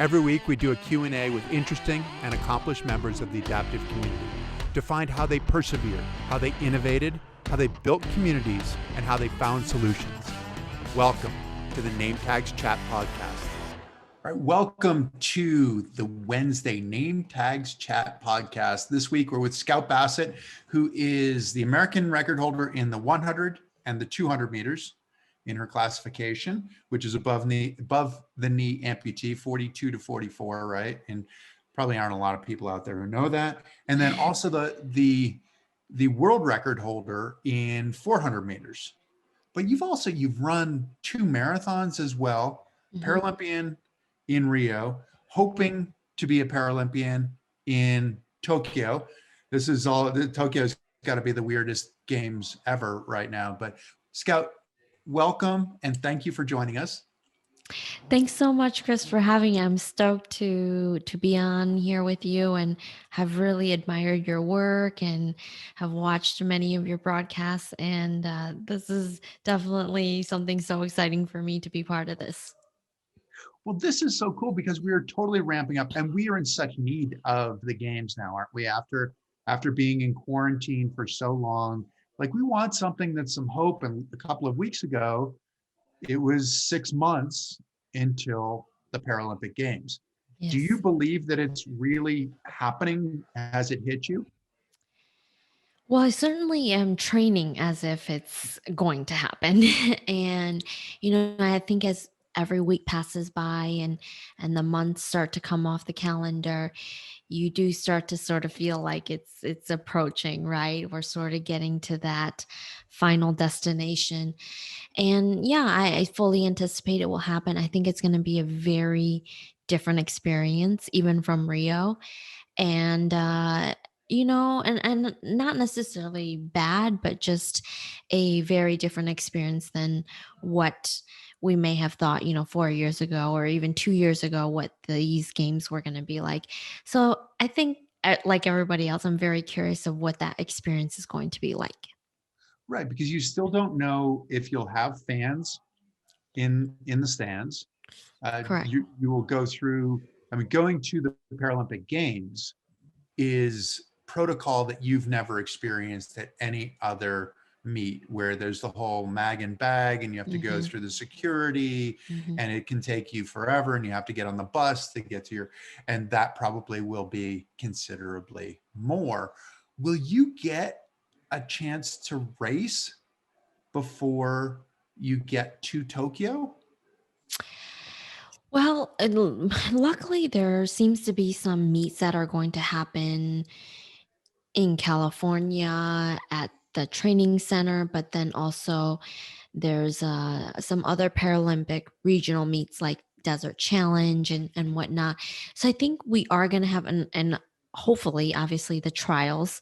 Every week we do a Q&A with interesting and accomplished members of the adaptive community to find how they persevered, how they innovated, how they built communities, and how they found solutions. Welcome to the Nametags Chat Podcast. All right, welcome to the Wednesday Nametags Chat Podcast. This week we're with Scout Bassett, who is the American record holder in the 100 and the 200 meters in her classification, which is above the knee amputee, 42 to 44, right? And probably aren't a lot of people out there who know that. And then also the world record holder in 400 meters. But you've run 2 marathons as well, Paralympian in Rio, hoping to be a Paralympian in Tokyo. Tokyo's got to be the weirdest games ever right now. But Scout, welcome and thank you for joining us. Thanks so much, Chris, for having me. I'm stoked to be on here with you and have really admired your work and have watched many of your broadcasts. And this is definitely something so exciting for me to be part of this. Well, this is so cool because we are totally ramping up and we are in such need of the games now, aren't we? After being in quarantine for so long, like we want something that's some hope. And a couple of weeks ago, it was 6 months until the Paralympic Games. Yes. Do you believe that it's really happening as it hit you? Well, I certainly am training as if it's going to happen. And, I think as every week passes by and the months start to come off the calendar, you do start to sort of feel like it's approaching, right? We're sort of getting to that final destination. And yeah, I fully anticipate it will happen. I think it's going to be a very different experience, even from Rio. And, and not necessarily bad, but just a very different experience than what we may have thought, 4 years ago or even 2 years ago, what these games were going to be like. So I think, like everybody else, I'm very curious of what that experience is going to be like. Right, because you still don't know if you'll have fans in the stands. Correct. You will go through, going to the Paralympic Games is protocol that you've never experienced at any other meet, where there's the whole mag and bag and you have to go through the security and it can take you forever and you have to get on the bus to get to and that probably will be considerably more. Will you get a chance to race before you get to Tokyo? Well, luckily there seems to be some meets that are going to happen in California at the training center, but then also there's some other Paralympic regional meets like Desert Challenge and whatnot. So I think we are going to have and hopefully, obviously, the trials.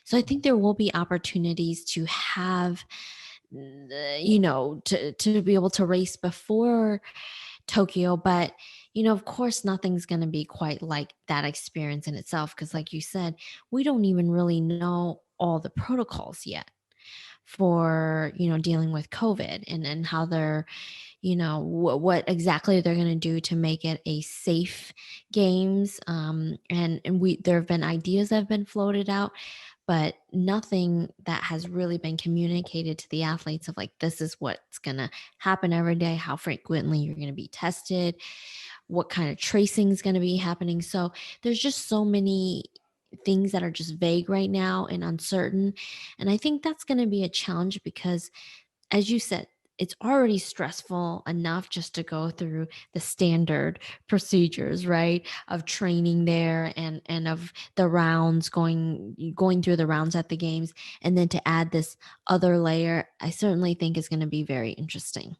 So I think there will be opportunities to have, to be able to race before Tokyo, but of course, nothing's going to be quite like that experience in itself. Because like you said, we don't even really know all the protocols yet for, dealing with COVID and how they're, what exactly they're going to do to make it a safe games. And there have been ideas that have been floated out, but nothing that has really been communicated to the athletes of like, this is what's going to happen every day, how frequently you're going to be tested, what kind of tracing is going to be happening. So there's just so many things that are just vague right now and uncertain. And I think that's going to be a challenge because, as you said, it's already stressful enough just to go through the standard procedures, right? Of training there and of the rounds, going through the rounds at the games. And then to add this other layer, I certainly think is going to be very interesting.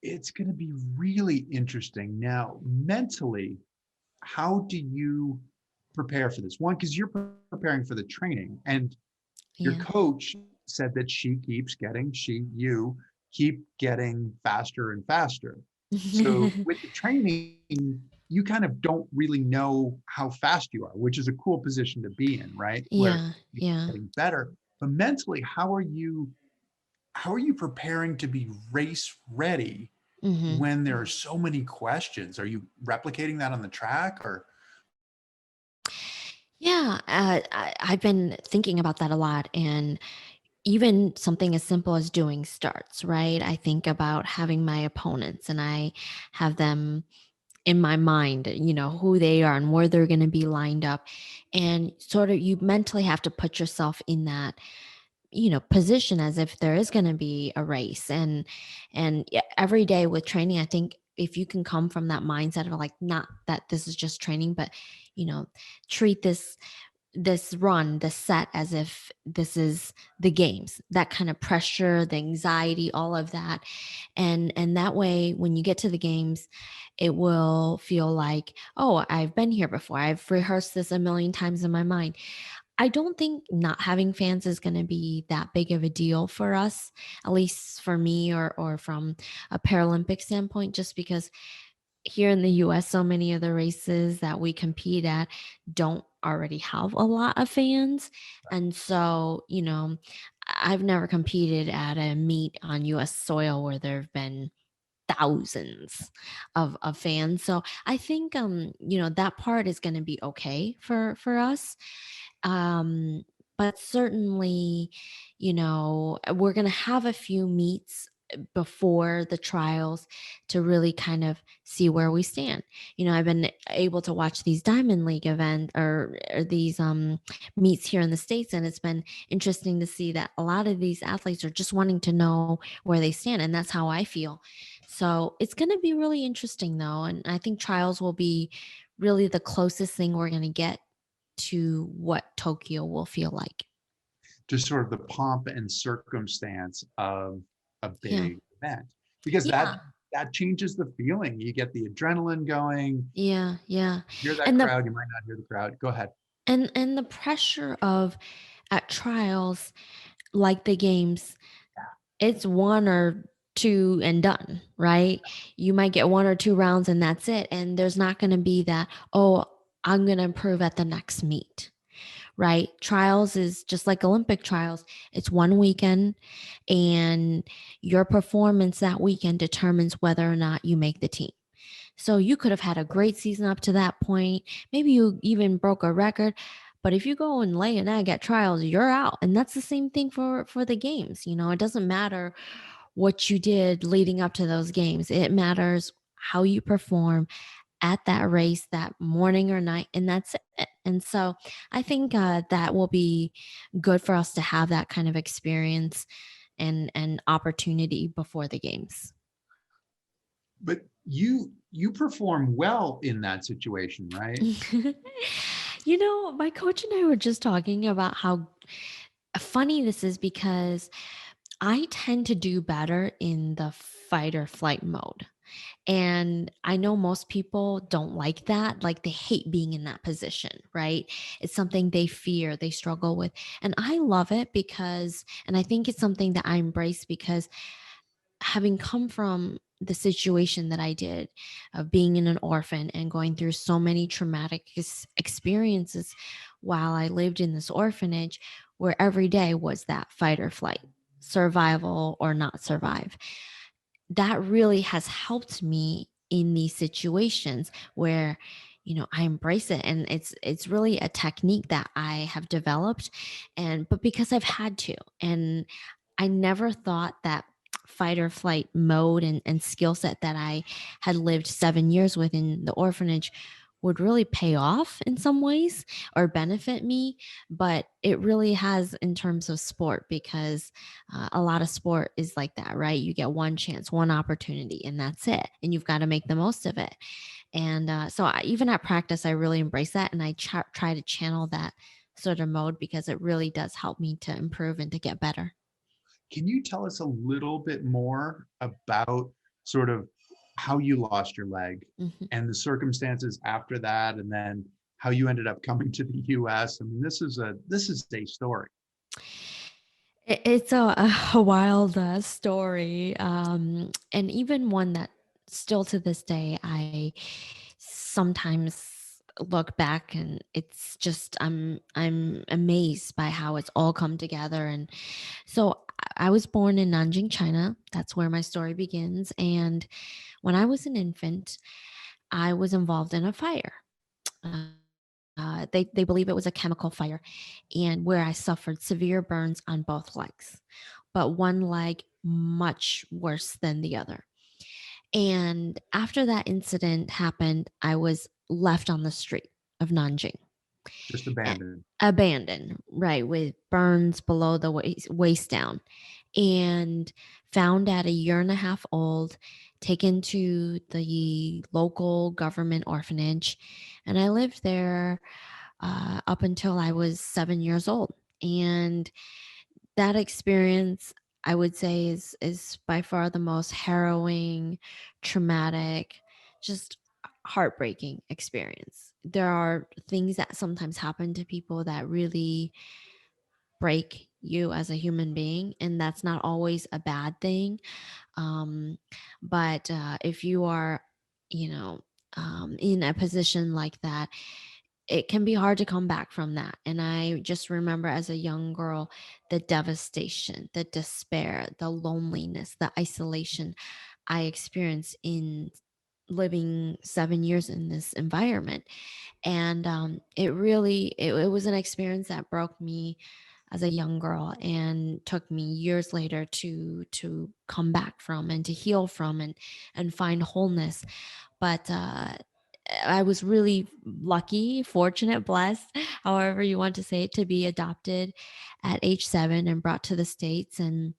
It's going to be really interesting. Now, mentally, how do you prepare for this? One, because you're preparing for the training and your coach said that you keep getting faster and faster. So with the training, you kind of don't really know how fast you are, which is a cool position to be in, right? Where you're getting better. But mentally, how are you preparing to be race ready Hmm. when there are so many questions? Are you replicating that on the track or? Yeah, I've been thinking about that a lot. And even something as simple as doing starts, right? I think about having my opponents and I have them in my mind, who they are and where they're going to be lined up. And sort of you mentally have to put yourself in that position as if there is going to be a race. And every day with training, I think if you can come from that mindset of like, not that this is just training, but you know treat this run, the set, as if this is the games, that kind of pressure, the anxiety, all of that. And that way, when you get to the games, it will feel like, oh, I've been here before. I've rehearsed this a million times in my mind. I don't think not having fans is going to be that big of a deal for us, at least for me, or from a Paralympic standpoint, just because here in the US, so many of the races that we compete at don't already have a lot of fans. And so, I've never competed at a meet on US soil where there have been thousands of fans. So I think that part is gonna be okay for us. Um, but certainly, we're going to have a few meets before the trials to really kind of see where we stand. I've been able to watch these Diamond League event or these meets here in the States, and it's been interesting to see that a lot of these athletes are just wanting to know where they stand. And that's how I feel. So it's going to be really interesting, though. And I think trials will be really the closest thing we're going to get to what Tokyo will feel like. Just sort of the pomp and circumstance of a Yeah. big event, because Yeah. that changes the feeling. You get the adrenaline going, Yeah. Yeah. hear that And the crowd, you might not hear the crowd. Go ahead. and the pressure of at trials like the games, it's one or two and done, right? You might get one or two rounds and that's it. And there's not going to be that, oh, I'm going to improve at the next meet. Right? Trials is just like Olympic trials. It's one weekend, and your performance that weekend determines whether or not you make the team. So you could have had a great season up to that point. Maybe you even broke a record. But if you go and lay an egg at trials, you're out. And that's the same thing for the games. It doesn't matter what you did leading up to those games. It matters how you perform at that race that morning or night, and that's it. And so I think that will be good for us to have that kind of experience and opportunity before the games. But you perform well in that situation, right? My coach and I were just talking about how funny this is because I tend to do better in the fight or flight mode. And I know most people don't like that. Like they hate being in that position, right? It's something they fear, they struggle with. And I love it because, and I think it's something that I embrace because having come from the situation that I did of being in an orphan and going through so many traumatic experiences while I lived in this orphanage, where every day was that fight or flight, survival or not survive. That really has helped me in these situations where I embrace it, and it's really a technique that I have developed, and but because I've had to. And I never thought that fight or flight mode and skill set that I had lived 7 years with in the orphanage would really pay off in some ways or benefit me. But it really has in terms of sport, because a lot of sport is like that, right? You get one chance, one opportunity, and that's it. And you've got to make the most of it. And even at practice, I really embrace that. And I try to channel that sort of mode because it really does help me to improve and to get better. Can you tell us a little bit more about sort of how you lost your leg Mhm. and the circumstances after that, and then how you ended up coming to the US? I mean, this is a story. It's a wild story, and even one that still to this day I sometimes look back, and it's just I'm amazed by how it's all come together. And so I was born in Nanjing, China. That's where my story begins. And when I was an infant, I was involved in a fire. They believe it was a chemical fire, and where I suffered severe burns on both legs, but one leg much worse than the other. And after that incident happened, I was left on the street of Nanjing, Just a- abandoned. abandoned, right, with burns below the waist down, and found at a year and a half old, taken to the local government orphanage. And I lived there up until I was 7 years old. And that experience, I would say, is by far the most harrowing, traumatic, just heartbreaking experience. There are things that sometimes happen to people that really break you as a human being, and that's not always a bad thing. But if you are, you know, in a position like that, it can be hard to come back from that. And I just remember as a young girl, the devastation, the despair, the loneliness, the isolation I experienced in living 7 years in this environment. And it was an experience that broke me as a young girl, and took me years later to come back from, and to heal from, and find wholeness. But I was really lucky, fortunate, blessed, however you want to say it, to be adopted at age 7 and brought to the States. And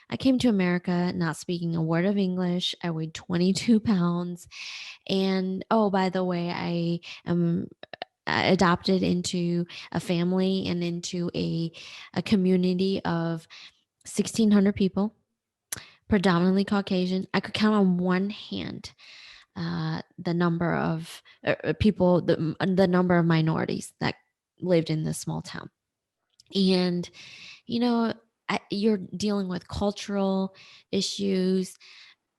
I came to America not speaking a word of English. I weighed 22 pounds. And oh, by the way, I am adopted into a family and into a community of 1,600 people, predominantly Caucasian. I could count on one hand the number of people, the number of minorities that lived in this small town. And, you know, you're dealing with cultural issues,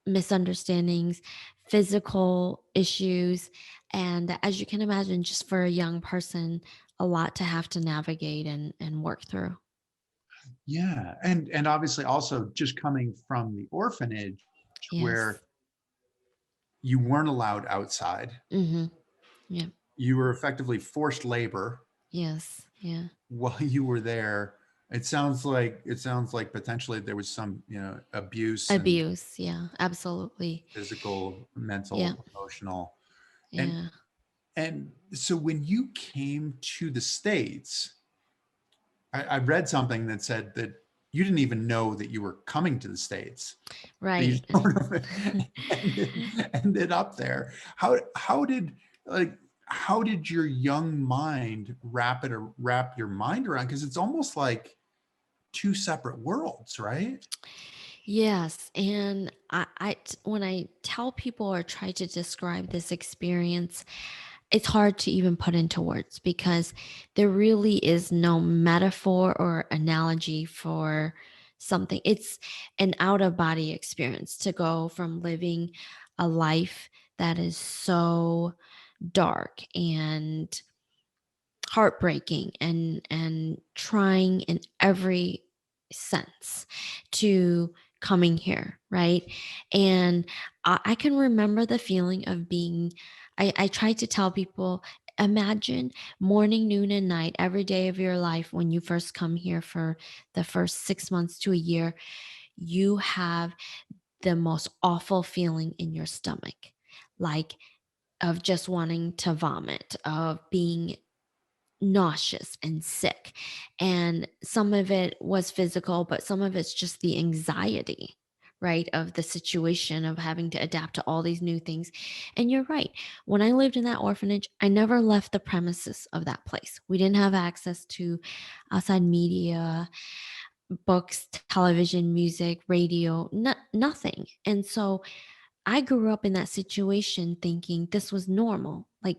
misunderstandings, physical issues. And as you can imagine, just for a young person, a lot to have to navigate and work through. Yeah. And obviously also just coming from the orphanage Yes. where you weren't allowed outside. Mm-hmm. Yeah. You were effectively forced labor Yes. Yeah. while you were there. It sounds like potentially there was some, abuse and Abuse. Yeah. Absolutely. physical, Yeah. mental, emotional. And Yeah. and so when you came to the States, I read something that said that you didn't even know that you were coming to the States. That you Right. sort of ended up there. How did like how did your young mind wrap your mind around? Because it's almost like two separate worlds, right? Yes. And when I tell people or try to describe this experience, it's hard to even put into words, because there really is no metaphor or analogy for something. It's an out of body experience to go from living a life that is so dark and heartbreaking and trying in every sense, to coming here, right? And I can remember the feeling of being, I try to tell people, imagine morning, noon, and night, every day of your life when you first come here for the first 6 months to a year, you have the most awful feeling in your stomach, like of just wanting to vomit, of being nauseous and sick. And some of it was physical, but some of it's just the anxiety, right? Of the situation of having to adapt to all these new things. And you're right. When I lived in that orphanage, I never left the premises of that place. We didn't have access to outside media, books, television, music, radio, nothing. And so I grew up in that situation thinking this was normal. Like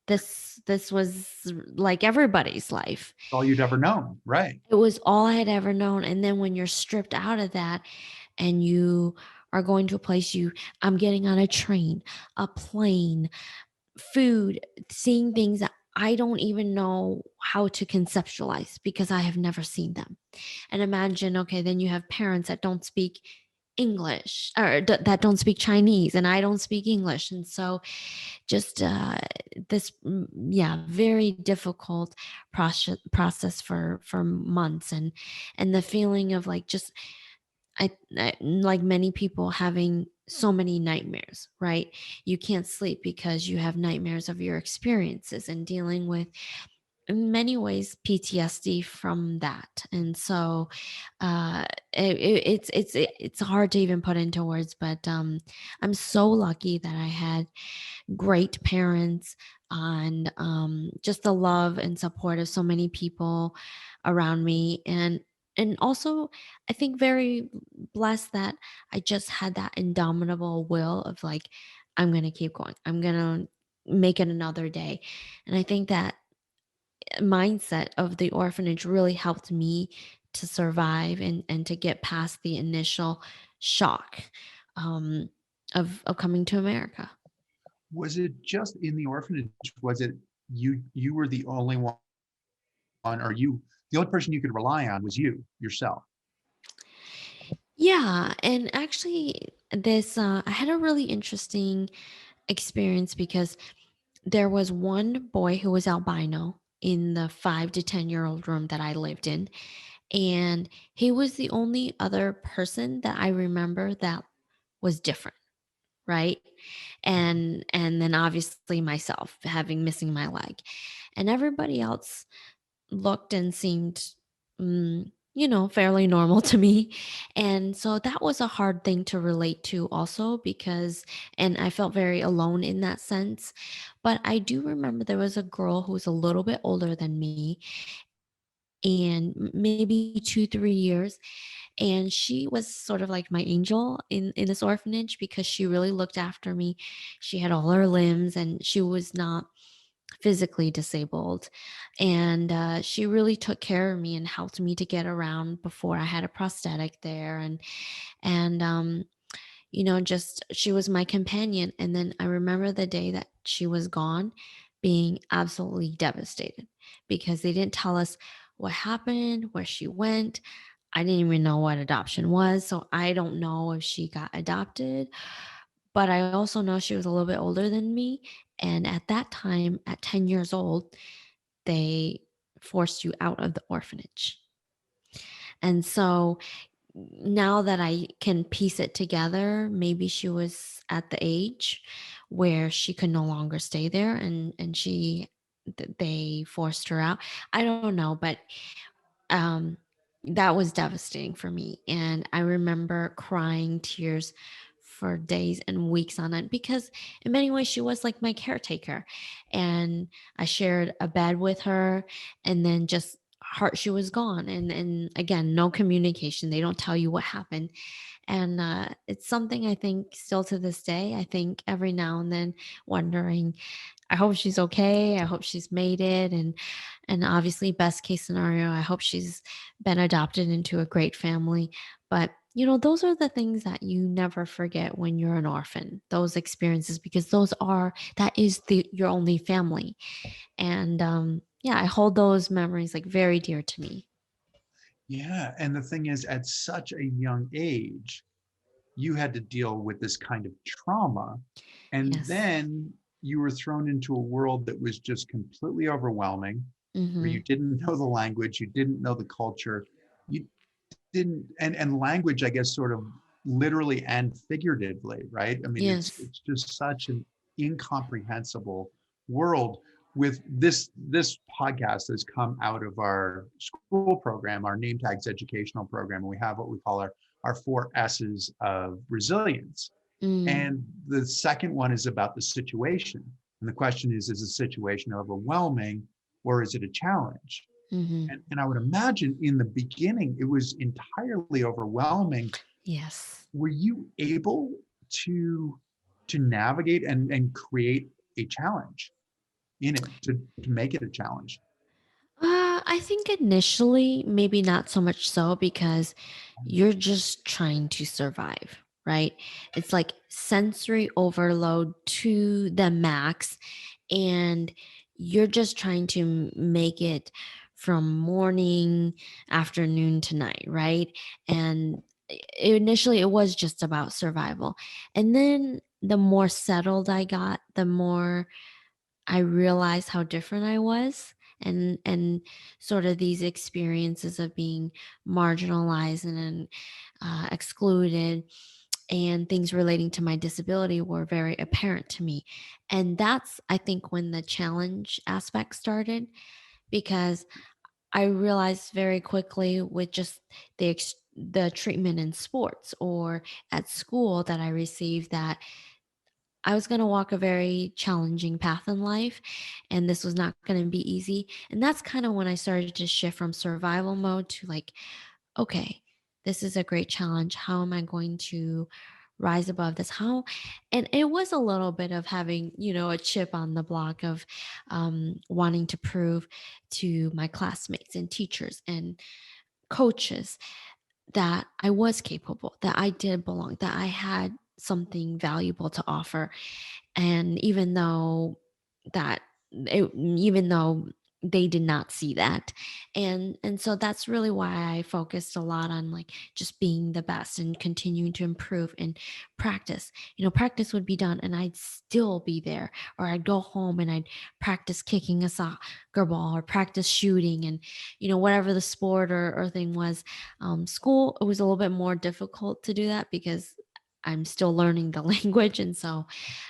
this was like everybody's life. All you'd ever known, right? It was all I had ever known. And then when you're stripped out of that, and you are going to a place, I'm getting on a train, a plane, food, seeing things that I don't even know how to conceptualize because I have never seen them. And imagine, okay, then you have parents that don't speak English or that don't speak Chinese, and I don't speak English. And so just yeah, very difficult process for months. And the feeling of like just I like many people having so many nightmares, right? You can't sleep because you have nightmares of your experiences and dealing with, in many ways, PTSD from that. And so it's hard to even put into words, but I'm so lucky that I had great parents and just the love and support of so many people around me. And also, I think very blessed that I just had that indomitable will of like, I'm going to keep going. I'm going to make it another day. And I think that mindset of the orphanage really helped me to survive and to get past the initial shock um, of coming to America. Was it just in the orphanage? Was it you were the only one, or the only person you could rely on was you yourself? Yeah, and actually, this I had a really interesting experience because there was one boy who was albino in the 5 to 10-year-old room that I lived in, and he was the only other person that I remember that was different, right? And then obviously myself having missing my leg, and everybody else looked and seemed, fairly normal to me. And so that was a hard thing to relate to also because, and I felt very alone in that sense. But I do remember there was a girl who was a little bit older than me and maybe 2, 3 years. And she was sort of like my angel in this orphanage because she really looked after me. She had all her limbs and she was not physically disabled. And she really took care of me and helped me to get around before I had a prosthetic there. And just she was my companion. And then I remember the day that she was gone being absolutely devastated because they didn't tell us what happened, where she went. I didn't even know what adoption was. So I don't know if she got adopted, but I also know she was a little bit older than me. And at that time, at 10 years old, they forced you out of the orphanage. And so now that I can piece it together, maybe she was at the age where she could no longer stay there and they forced her out. I don't know, but um, that was devastating for me. And I remember crying tears for days and weeks on end because, in many ways, she was like my caretaker. And I shared a bed with her, and then just she was gone. And again, no communication. They don't tell you what happened. And it's something I think still to this day, I think every now and then wondering, I hope she's okay. I hope she's made it. And obviously, best case scenario, I hope she's been adopted into a great family. But those are the things that you never forget when you're an orphan, those experiences, because that is your only family. And yeah, I hold those memories like very dear to me. Yeah, and the thing is, at such a young age, you had to deal with this kind of trauma, and Yes. then you were thrown into a world that was just completely overwhelming, where Mm-hmm. you didn't know the language, you didn't know the culture, you didn't, and language, I guess, sort of literally and figuratively, right? I mean, it's Yes. it's just such an incomprehensible world. With this podcast has come out of our school program, our Nametags educational program, and we have what we call our 4 S's of resilience. Mm, And the second one is about the situation. And the question is the situation overwhelming or is it a challenge? mm-hmm. And I would imagine in the beginning, it was entirely overwhelming. Yes. Were you able to navigate and create a challenge in it to make it a challenge? I think initially, maybe not so much so because you're just trying to survive, right? It's like sensory overload to the max, and you're just trying to make it from morning, afternoon to night, right? And initially it was just about survival. And then the more settled I got, the more I realized how different I was, and sort of these experiences of being marginalized and excluded, and things relating to my disability were very apparent to me. And that's, I think, when the challenge aspect started, because I realized very quickly with just the treatment in sports or at school that I received, that I was going to walk a very challenging path in life, and this was not going to be easy. And that's kind of when I started to shift from survival mode to like, okay, this is a great challenge. How am I going to rise above this? How? And it was a little bit of having, a chip on the block of wanting to prove to my classmates and teachers and coaches that I was capable, that I did belong, that I had something valuable to offer. And even though they did not see that, and so that's really why I focused a lot on like just being the best and continuing to improve and practice. Practice would be done and I'd still be there, or I'd go home and I'd practice kicking a soccer ball or practice shooting, and whatever the sport or thing was. School, it was a little bit more difficult to do that because I'm still learning the language. And so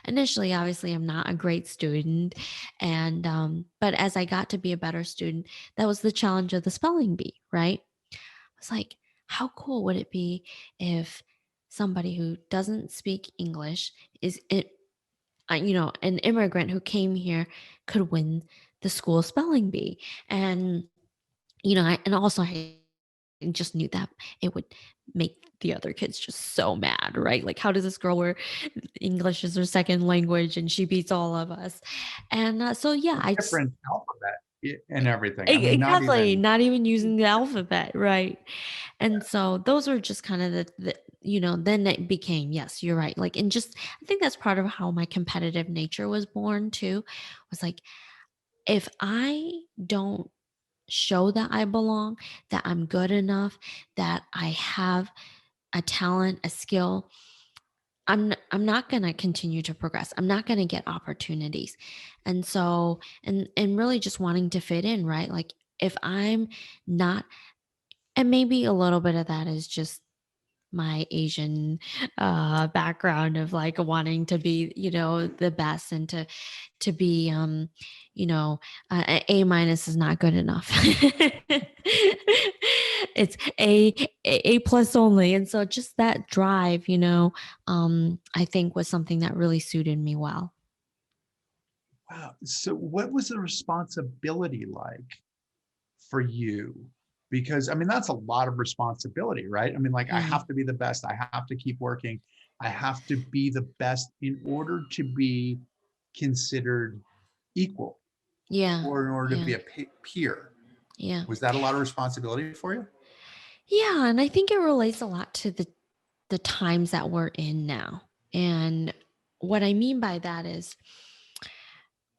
initially, obviously, I'm not a great student. And, but as I got to be a better student, that was the challenge of the spelling bee, right? I was like, how cool would it be if somebody who doesn't speak English is it, an immigrant who came here could win the school spelling bee? And, and also I just knew that it would make the other kids just so mad, right? Like, how does this girl, where English is her second language and she beats all of us? And so, yeah, I just Different alphabet and everything. I mean, not exactly even. not even using the alphabet, right? And so those are just kind of then it became, yes, you're right. Like, and just, I think that's part of how my competitive nature was born too, was like, if I don't show that I belong, that I'm good enough, that I have a talent, a skill, I'm not going to continue to progress. I'm not going to get opportunities. And so, and really just wanting to fit in, right? Like, if I'm not, and maybe a little bit of that is just my Asian background of like wanting to be, the best, and to be, you know, A minus is not good enough. It's A plus only. And so just that drive, I think was something that really suited me well. Wow. So, what was the responsibility like for you? Because I mean, that's a lot of responsibility, right? I mean, like, I Yeah. have to be the best. I have to keep working. I have to be the best in order to be considered equal, Yeah. or in order to Yeah. be a peer. Yeah. Was that a lot of responsibility for you? Yeah. And I think it relates a lot to the times that we're in now. And what I mean by that is,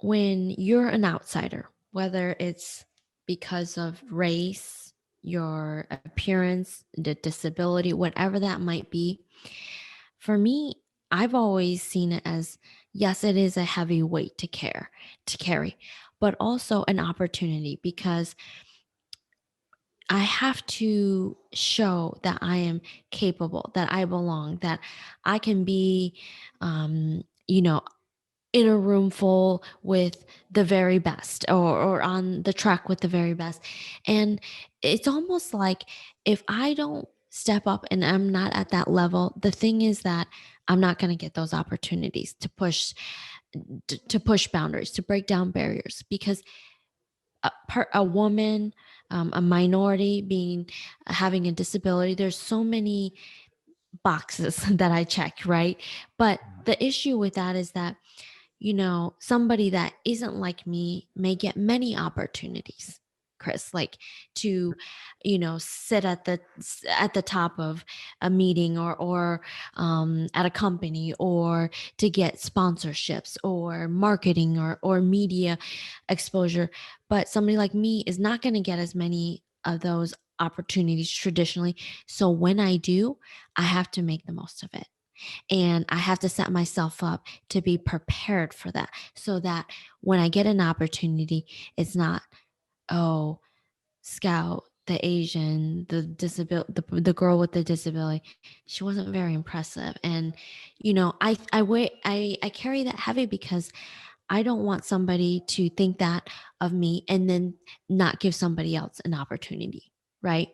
when you're an outsider, whether it's because of race, your appearance, the disability, whatever that might be, for me, I've always seen it as, yes, it is a heavy weight to carry, but also an opportunity, because I have to show that I am capable, that I belong, that I can be, um, you know, in a room full with the very best, or on the track with the very best. And it's almost like, if I don't step up and I'm not at that level, the thing is that I'm not going to get those opportunities to push boundaries, to break down barriers, because a woman, a minority, being having a disability, there's so many boxes that I check, right? But the issue with that is that, somebody that isn't like me may get many opportunities. Chris, like to, sit at the top of a meeting, or at a company, or to get sponsorships or marketing, or media exposure. But somebody like me is not going to get as many of those opportunities traditionally. So when I do, I have to make the most of it. And I have to set myself up to be prepared for that, so that when I get an opportunity, it's not, oh, Scout, the Asian, the girl with the disability, she wasn't very impressive. And I carry that heavy because I don't want somebody to think that of me and then not give somebody else an opportunity, right?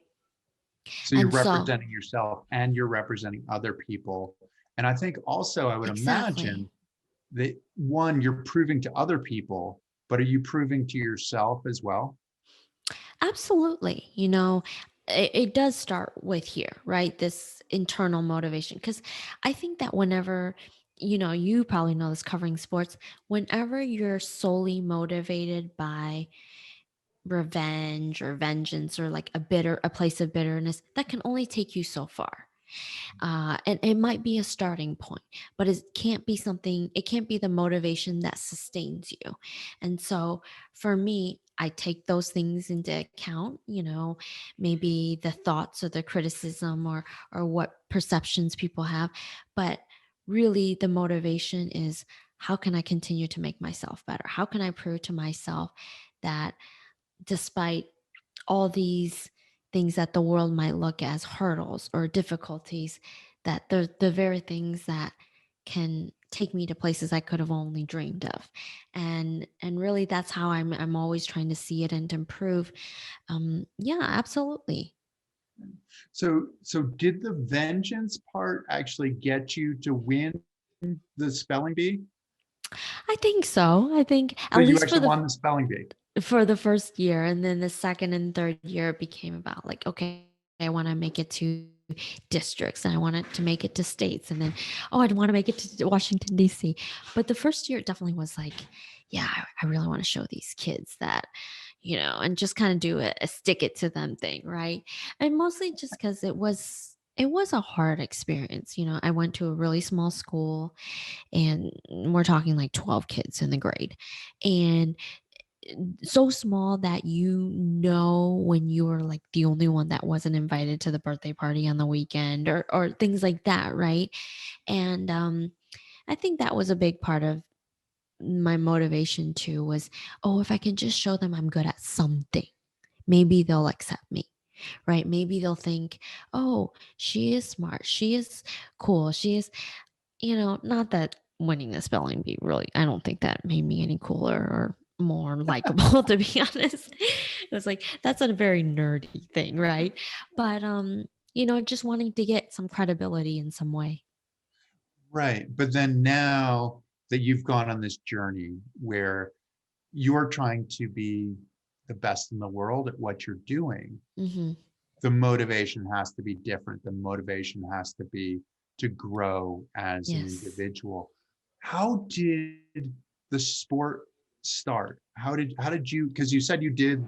So you're And so, representing yourself and you're representing other people. And I think also I would exactly. imagine that one, you're proving to other people, but are you proving to yourself as well? Absolutely. It does start with here, right? This internal motivation. Because I think that whenever, you probably know this covering sports, whenever you're solely motivated by revenge or vengeance, or like a place of bitterness, that can only take you so far. And it might be a starting point, but it can't be the motivation that sustains you. And so for me, I take those things into account, maybe the thoughts or the criticism, or what perceptions people have. But really, the motivation is, how can I continue to make myself better? How can I prove to myself that despite all these things that the world might look as hurdles or difficulties, that they're the very things that can take me to places I could have only dreamed of. And really, that's how I'm always trying to see it and improve. Yeah, absolutely. So did the vengeance part actually get you to win the spelling bee? I think so. I think So at you least actually won the spelling bee. for the first year, and then the second and third year, it became about like, okay, I want to make it to districts, and I wanted to make it to states, and then, oh, I'd want to make it to Washington DC. But the first year, it definitely was like, yeah, I really want to show these kids that, and just kind of do a stick it to them thing, right? And mostly just because it was a hard experience. I went to a really small school, and we're talking like 12 kids in the grade, and so small that, when you were like the only one that wasn't invited to the birthday party on the weekend, or things like that, right? And I think that was a big part of my motivation too, was, oh, if I can just show them I'm good at something, maybe they'll accept me, right? Maybe they'll think, oh, she is smart, she is cool, she is, not that winning the spelling bee, really, I don't think that made me any cooler or more likable, to be honest. It was like, that's a very nerdy thing, right? But just wanting to get some credibility in some way. Right. But then now that you've gone on this journey where you're trying to be the best in the world at what you're doing, Hmm. the motivation has to be different. The motivation has to be to grow as an Yes. individual. How did the sport start? How did you, because you said you did,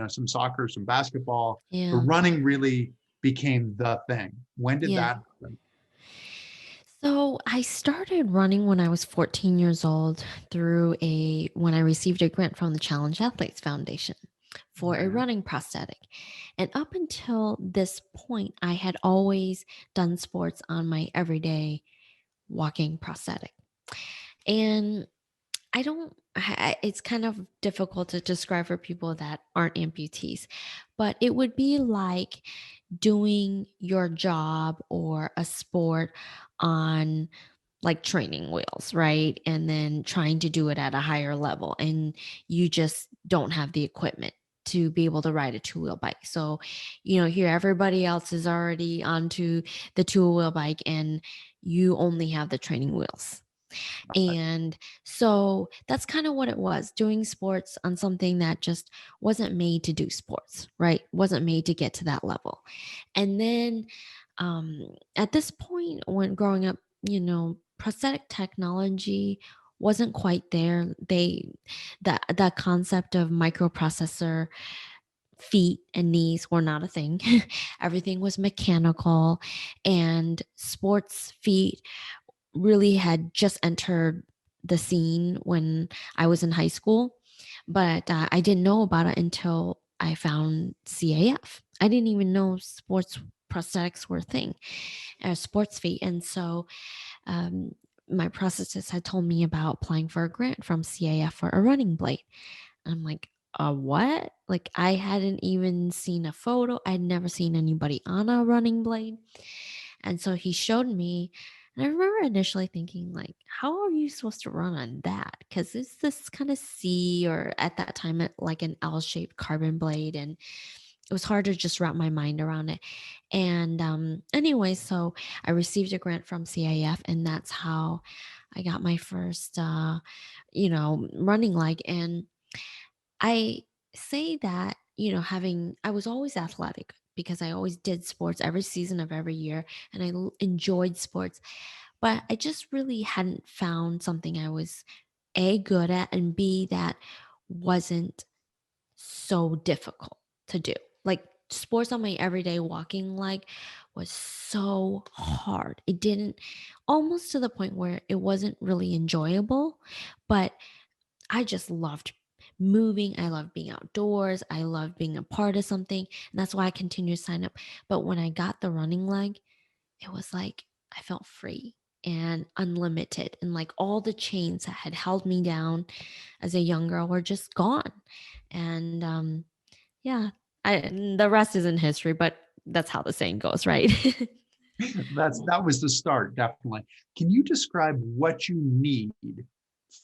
some soccer, some basketball, but Yeah. running really became the thing. When did Yeah. that happen? So I started running when I was 14 years old, when I received a grant from the Challenge Athletes Foundation for a Okay. running prosthetic. And up until this point, I had always done sports on my everyday walking prosthetic. And it's kind of difficult to describe for people that aren't amputees, but it would be like doing your job or a sport on like training wheels, right? And then trying to do it at a higher level, and you just don't have the equipment to be able to ride a two-wheel bike. So, here everybody else is already onto the two-wheel bike, and you only have the training wheels. And so that's kind of what it was, doing sports on something that just wasn't made to do sports, right? Wasn't made to get to that level. And then at this point, when growing up, prosthetic technology wasn't quite there. That concept of microprocessor feet and knees were not a thing. Everything was mechanical, and sports feet really had just entered the scene when I was in high school. But I didn't know about it until I found CAF. I didn't even know sports prosthetics were a thing, sports feet. And so um, my prosthetist had told me about applying for a grant from CAF for a running blade. I'm like, a what? Like, I hadn't even seen a photo. I'd never seen anybody on a running blade. And so he showed me. And I remember initially thinking, like, how are you supposed to run on that? Because it's this kind of C, or at that time, like an L shaped carbon blade. And it was hard to just wrap my mind around it. And anyway, so I received a grant from CAF, and that's how I got my first, running leg. And I say that, I was always athletic because I always did sports every season of every year, and I enjoyed sports, but I just really hadn't found something I was A, good at, and B, that wasn't so difficult to do. Like, sports on my everyday walking leg was so hard. It didn't, almost to the point where it wasn't really enjoyable, but I just loved moving. I loved being outdoors. I loved being a part of something. And that's why I continued to sign up. But when I got the running leg, it was like I felt free and unlimited. And like all the chains that had held me down as a young girl were just gone. And yeah, the rest isn't history, but that's how the saying goes, right? That was the start, definitely. Can you describe what you need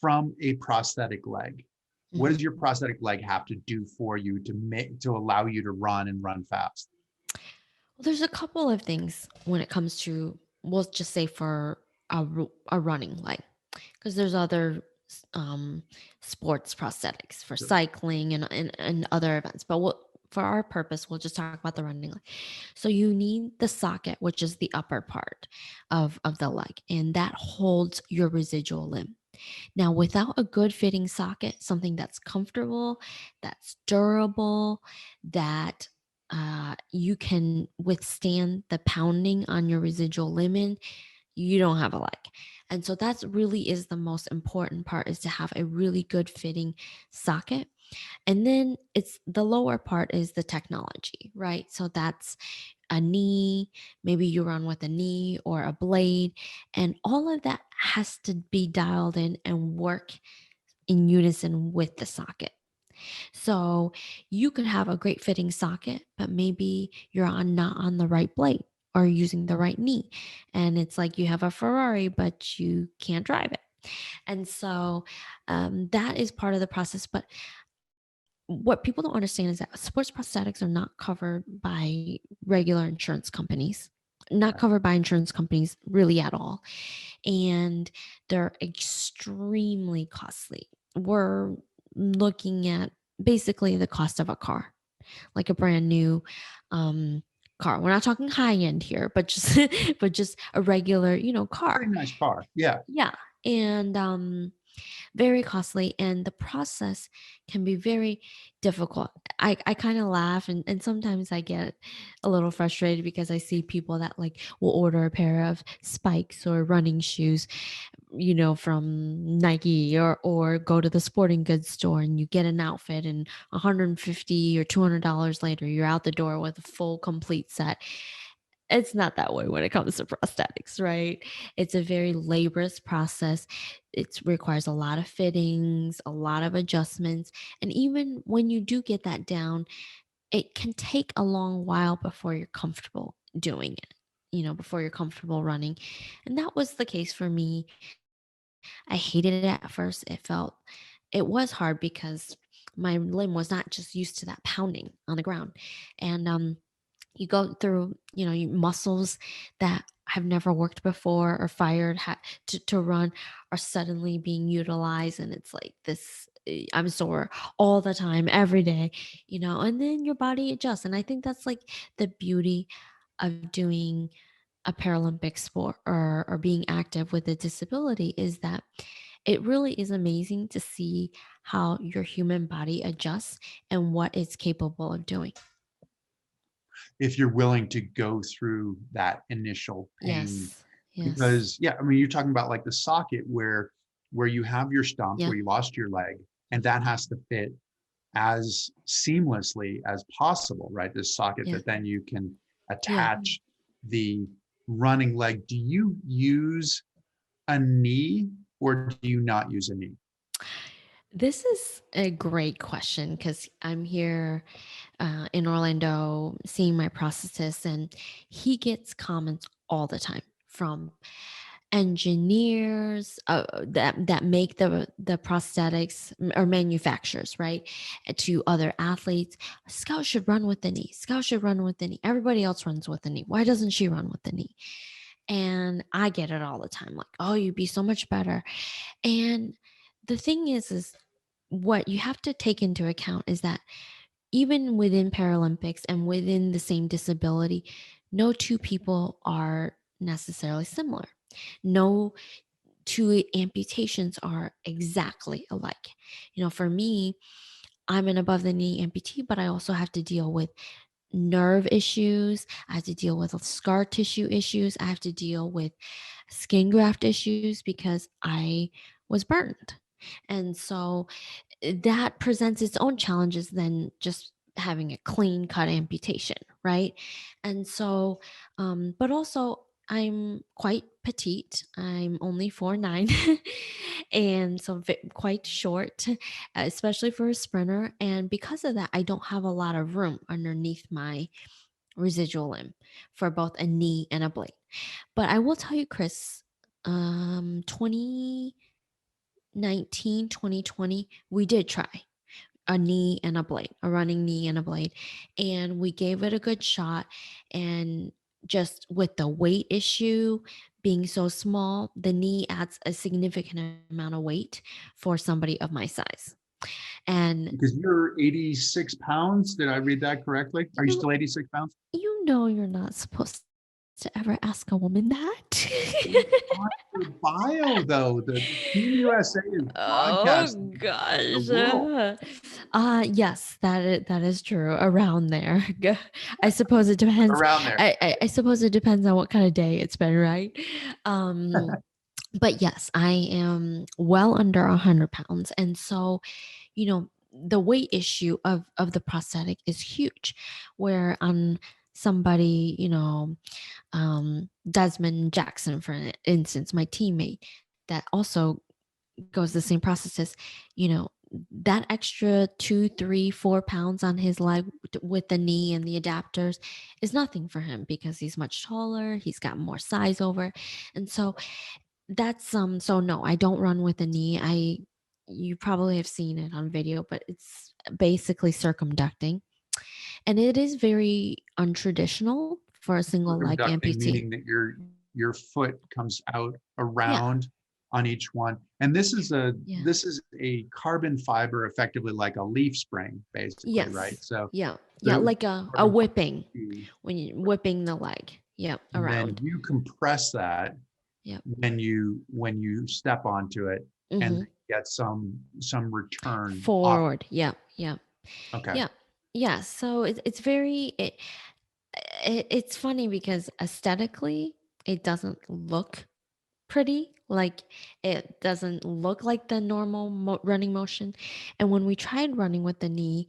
from a prosthetic leg? What Mhm. does your prosthetic leg have to do for you to allow you to run and run fast? Well, there's a couple of things when it comes to, we'll just say for a running leg, because there's other um, sports prosthetics for Sure. cycling and other events. But for our purpose, we'll just talk about the running leg. So you need the socket, which is the upper part of the leg, and that holds your residual limb. Now, without a good fitting socket, something that's comfortable, that's durable, that you can withstand the pounding on your residual limb, you don't have a leg. And so that's really is the most important part, is to have a really good fitting socket. And then it's the lower part is the technology, right? So that's a knee, maybe you run with a knee or a blade, and all of that has to be dialed in and work in unison with the socket. So you could have a great fitting socket, but maybe you're not on the right blade or using the right knee. And it's like you have a Ferrari, but you can't drive it. And so that is part of the process. But what people don't understand is that sports prosthetics are not covered by regular insurance companies, not covered by insurance companies really at all. And they're extremely costly. We're looking at basically the cost of a car, like a brand new um, car. We're not talking high end here, but just but just a regular, car. Pretty nice car. Yeah. Yeah. And very costly, and the process can be very difficult. I kind of laugh, and sometimes I get a little frustrated because I see people that like will order a pair of spikes or running shoes, from Nike, or go to the sporting goods store and you get an outfit, and 150 or $200 later you're out the door with a full complete set. It's not that way when it comes to prosthetics, right? It's a very laborious process. It requires a lot of fittings, a lot of adjustments. And even when you do get that down, it can take a long while before you're comfortable doing it, before you're comfortable running. And that was the case for me. I hated it at first. It was hard because my limb was not just used to that pounding on the ground. And you go through, muscles that have never worked before or fired to run are suddenly being utilized. And it's like this, I'm sore all the time, every day, and then your body adjusts. And I think that's like the beauty of doing a Paralympic sport, or being active with a disability, is that it really is amazing to see how your human body adjusts and what it's capable of doing. If you're willing to go through that initial pain. Yes. Yes. Because, yeah, I mean, you're talking about like the socket where you have your stump, Yeah. where you lost your leg, and that has to fit as seamlessly as possible, right? This socket Yeah. that then you can Yeah. attach the running leg. Do you use a knee or do you not use a knee? This is a great question because I'm here in Orlando seeing my prosthetist, and he gets comments all the time from engineers that make the prosthetics or manufacturers, right? To other athletes, Scout should run with the knee. Scout should run with the knee. Everybody else runs with the knee. Why doesn't she run with the knee? And I get it all the time, like, oh, you'd be so much better. And the thing is what you have to take into account is that even within Paralympics and within the same disability, no two people are necessarily similar. No two amputations are exactly alike. For me, I'm an above the knee amputee, but I also have to deal with nerve issues. I have to deal with scar tissue issues. I have to deal with skin graft issues because I was burned. And so that presents its own challenges than just having a clean cut amputation, right? And so, but also I'm quite petite. I'm only 4'9", and so quite short, especially for a sprinter. And because of that, I don't have a lot of room underneath my residual limb for both a knee and a blade. But I will tell you, Chris, 2019, 2020, we did try a knee and a blade, a running knee and a blade. And we gave it a good shot. And just with the weight issue being so small, the knee adds a significant amount of weight for somebody of my size. And Because you're 86 pounds. Did I read that correctly? Are you you, still 86 pounds? you're not supposed to ever ask a woman that. It's on your bio, though. The Team USA is Oh broadcasting around the gosh. world. Yes, that is true. Around there. I suppose it depends. Around there. I suppose it depends on what kind of day it's been, right? Um, but yes, I am well under 100 pounds. And so, the weight issue of the prosthetic is huge. Where on somebody, Desmond Jackson, for instance, my teammate, that also goes the same process as, that extra 2, 3, 4 pounds on his leg with the knee and the adapters is nothing for him because he's much taller, he's got more size over. And so that's so no, I don't run with the knee. You probably have seen it on video, but it's basically circumducting. And it is very untraditional for a single leg Circumducting, amputee. meaning that your foot comes out Yeah. around on each one. And Yeah. this is a carbon fiber, effectively like a leaf spring, basically, right? Yes. So Yeah. Yeah. the Like a carbon whipping fiber, when you're whipping the leg. Yeah. and then Around. you compress that Yeah. when you step onto it and Hmm. get some return off. Forward. Yeah. Yeah. Okay. Yeah. Yeah. So it's very, it's funny because aesthetically, it doesn't look pretty. Like it doesn't look like the normal running motion. And when we tried running with the knee,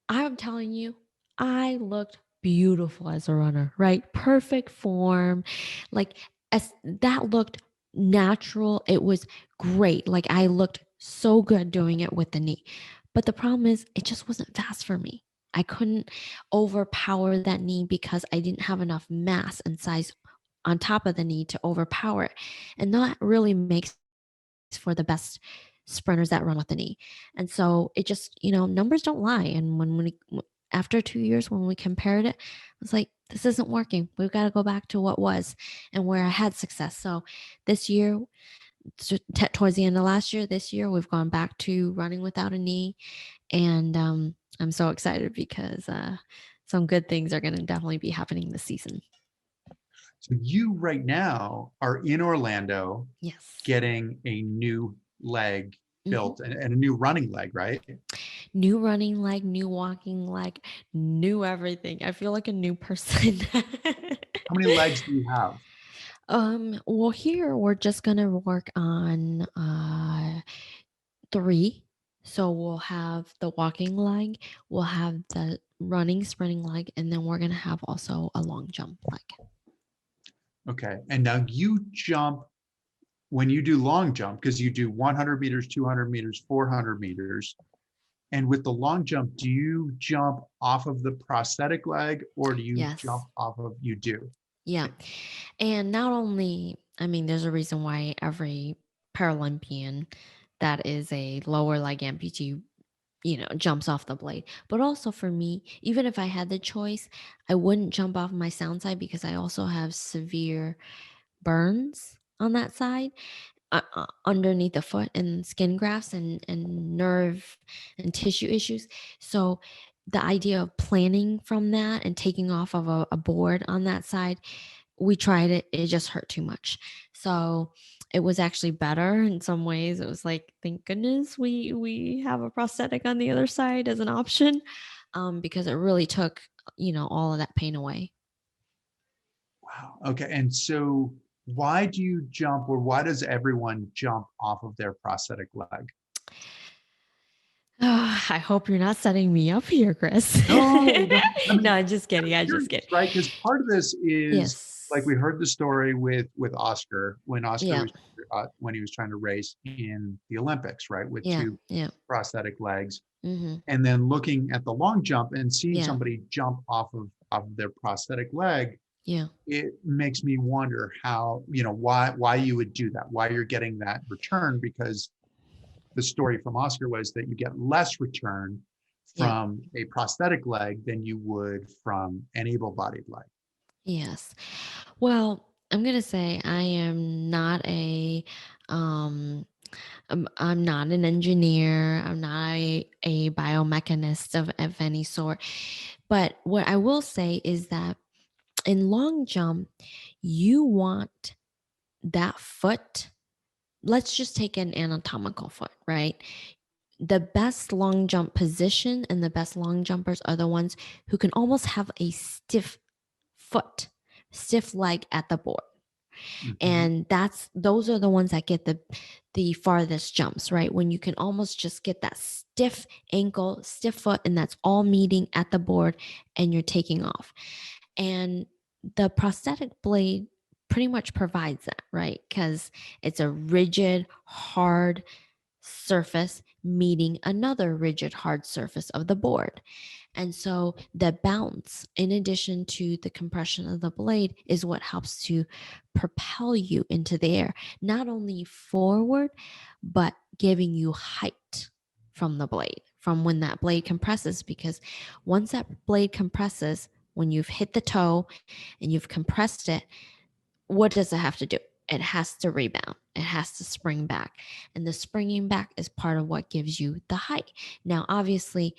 I'm telling you, I looked beautiful as a runner, right? Perfect form. Like as that looked natural. It was great. Like I looked so good doing it with the knee. But the problem is it just wasn't fast for me. I couldn't overpower that knee because I didn't have enough mass and size on top of the knee to overpower it. And that really makes for the best sprinters that run with the knee. And so it just, numbers don't lie. And after 2 years, when we compared it, I was like, this isn't working. We've got to go back to what was and where I had success. So this year, towards the end of last year, this year, we've gone back to running without a knee. And I'm so excited because some good things are going to definitely be happening this season. So you right now are in Orlando Yes. getting a new leg Hmm. built and a new running leg, right? New running leg, new walking leg, new everything. I feel like a new person. How many legs do you have? Well, here we're just gonna work on three. So we'll have the walking leg, we'll have the running sprinting leg, and then we're gonna have also a long jump leg. Okay. And now you jump when you do long jump, because you do 100 meters, 200 meters, 400 meters. And with the long jump, do you jump off of the prosthetic leg or do you jump Yes. off of, you do? Yeah. And not only, I mean, there's a reason why every Paralympian that is a lower leg amputee, jumps off the blade. But also for me, even if I had the choice, I wouldn't jump off my sound side because I also have severe burns on that side, underneath the foot, and skin grafts and nerve and tissue issues. So the idea of planning from that and taking off of a board on that side, we tried it. It just hurt too much. So it was actually better in some ways. It was like, thank goodness we have a prosthetic on the other side as an option, because it really took, all of that pain away. Wow. Okay. And so why do you jump or why does everyone jump off of their prosthetic leg? I hope you're not setting me up here, Chris. No, no. I No, mean, I'm just kidding. I'm I'm just curious, kidding. right? Because part of this is like we Yes. heard the story with Oscar when Oscar Yeah. was when he was trying to race in the Olympics, right, with Yeah. two Yeah. prosthetic legs, Hmm. and then looking at the long jump and seeing Yeah. somebody jump off of their prosthetic leg, Yeah. it makes me wonder how, why you would do that, why you're getting that return, because the story from Oscar was that you get less return Yeah. from a prosthetic leg than you would from an able-bodied leg. Yes. Well, I'm gonna say I am not um I'm not an engineer. I'm not a biomechanist of any sort. But what I will say is that in long jump, you want that foot. Let's just take an anatomical foot, right? The best long jump position and the best long jumpers are the ones who can almost have a stiff foot, stiff leg at the board. Mhm. And those are the ones that get the farthest jumps, right? When you can almost just get that stiff ankle, stiff foot, and that's all meeting at the board and you're taking off. And the prosthetic blade pretty much provides that, right? Because it's a rigid, hard surface meeting another rigid, hard surface of the board. And so the bounce, in addition to the compression of the blade, is what helps to propel you into the air, not only forward, but giving you height from the blade, from when that blade compresses. Because once that blade compresses, when you've hit the toe and you've compressed it, what does it have to do? It has to rebound. It has to spring back. And the springing back is part of what gives you the height. Now, obviously,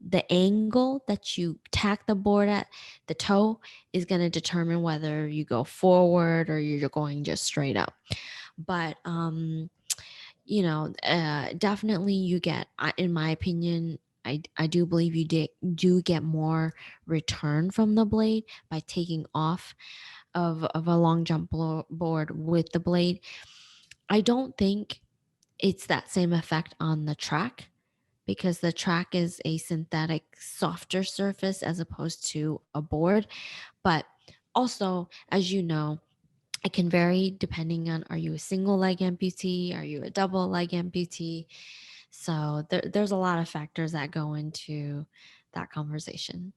the angle that you tack the board at, the toe, is going to determine whether you go forward or you're going just straight up. But definitely you get, in my opinion, I do believe do get more return from the blade by taking off of a long jump board with the blade. I don't think it's that same effect on the track, because the track is a synthetic, softer surface as opposed to a board. But also, as you know, it can vary depending on, are you a single leg amputee? Are you a double leg amputee? So there's a lot of factors that go into that conversation.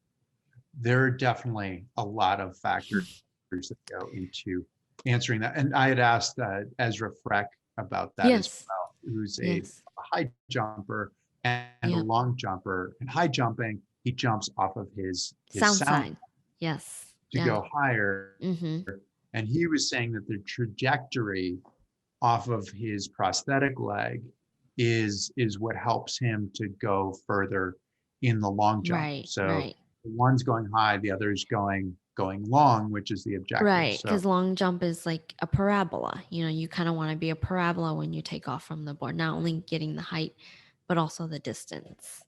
There are definitely a lot of factors that go into answering that. And I had asked Ezra Freck about that as Yes. well, who's a Yes. high jumper and a Yep. long jumper. And high jumping, he jumps off of his Sound sound side. Yes. to Yeah. go higher. Mm-hmm. And he was saying that the trajectory off of his prosthetic leg is what helps him to go further in the long jump. Right. So Right. one's going high, the other's going going long, which is the objective. Right, So because long jump is like a parabola. You kind of want to be a parabola when you take off from the board, not only getting the height, but also the distance.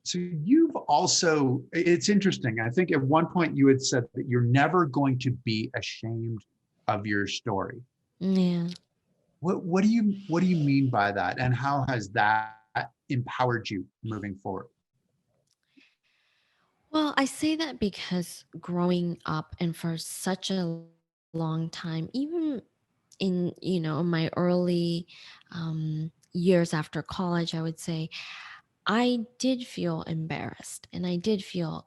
So you've also, it's interesting. I think at one point you had said that you're never going to be ashamed of your story. Yeah. What do you mean by that? And how has that empowered you moving forward? Well, I say that because growing up and for such a long time, even in my early years after college, I would say I did feel embarrassed and I did feel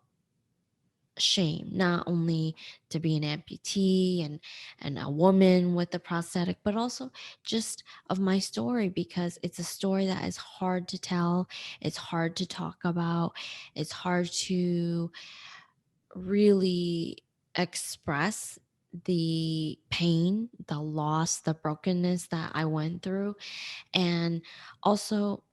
shame, not only to be an amputee and a woman with a prosthetic, but also just of my story, because it's a story that is hard to tell, it's hard to talk about, it's hard to really express the pain, the loss, the brokenness that I went through. And also,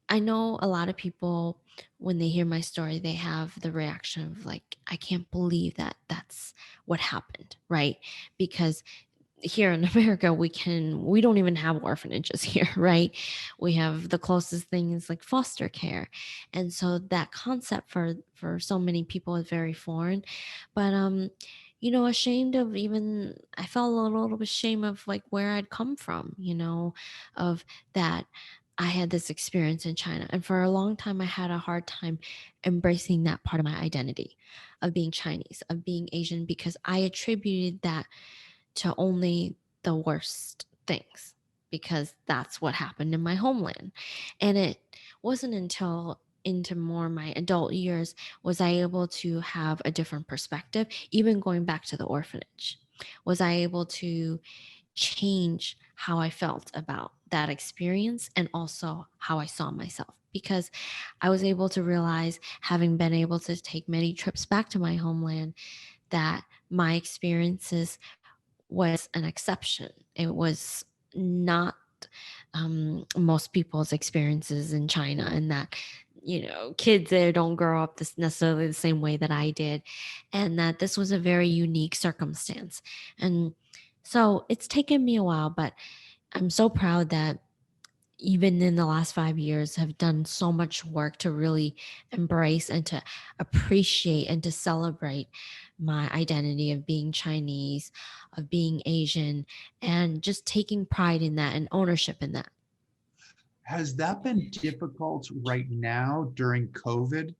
I know a lot of people, when they hear my story, they have the reaction of like, I can't believe that that's what happened, right? Because here in America, we don't even have orphanages here, right? We have the closest thing is like foster care. And so that concept for so many people is very foreign. But ashamed of, even I felt a little bit ashamed of like where I'd come from, of that I had this experience in China. And for a long time I had a hard time embracing that part of my identity of being Chinese, of being Asian, because I attributed that to only the worst things, because that's what happened in my homeland. And it wasn't until into more my adult years was I able to have a different perspective, even going back to the orphanage. Was I able to change how I felt about that experience and also how I saw myself? Because I was able to realize, having been able to take many trips back to my homeland, that my experiences was an exception. It was not most people's experiences in China, and that kids there don't grow up this necessarily the same way that I did, and that this was a very unique circumstance. And so it's taken me a while, but I'm so proud that even in the last 5 years have done so much work to really embrace and to appreciate and to celebrate my identity of being Chinese, of being Asian, and just taking pride in that and ownership in that. Has that been difficult right now during COVID?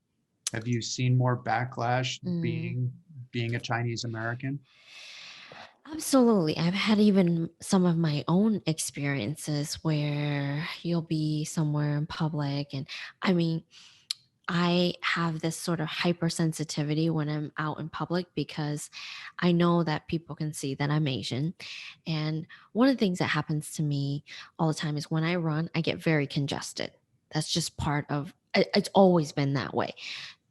Have you seen more backlash Mm. being a Chinese American? Absolutely. I've had even some of my own experiences where you'll be somewhere in public, and I mean, I have this sort of hypersensitivity when I'm out in public, because I know that people can see that I'm Asian. And one of the things that happens to me all the time is when I run, I get very congested. That's just part of it's always been that way.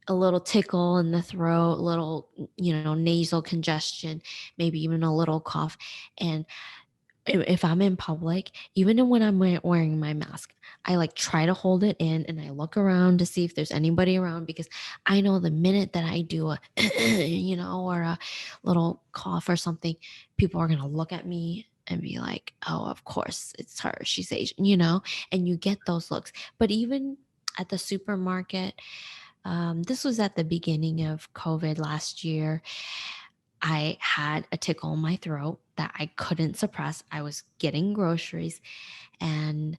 A little tickle in the throat, a little, nasal congestion, maybe even a little cough. And if I'm in public, even when I'm wearing my mask, I like try to hold it in and I look around to see if there's anybody around, because I know the minute that I do a, or a little cough or something, people are going to look at me and be like, oh, of course it's her. She's Asian, and you get those looks. But even at the supermarket, this was at the beginning of COVID last year. I had a tickle in my throat that I couldn't suppress. I was getting groceries, and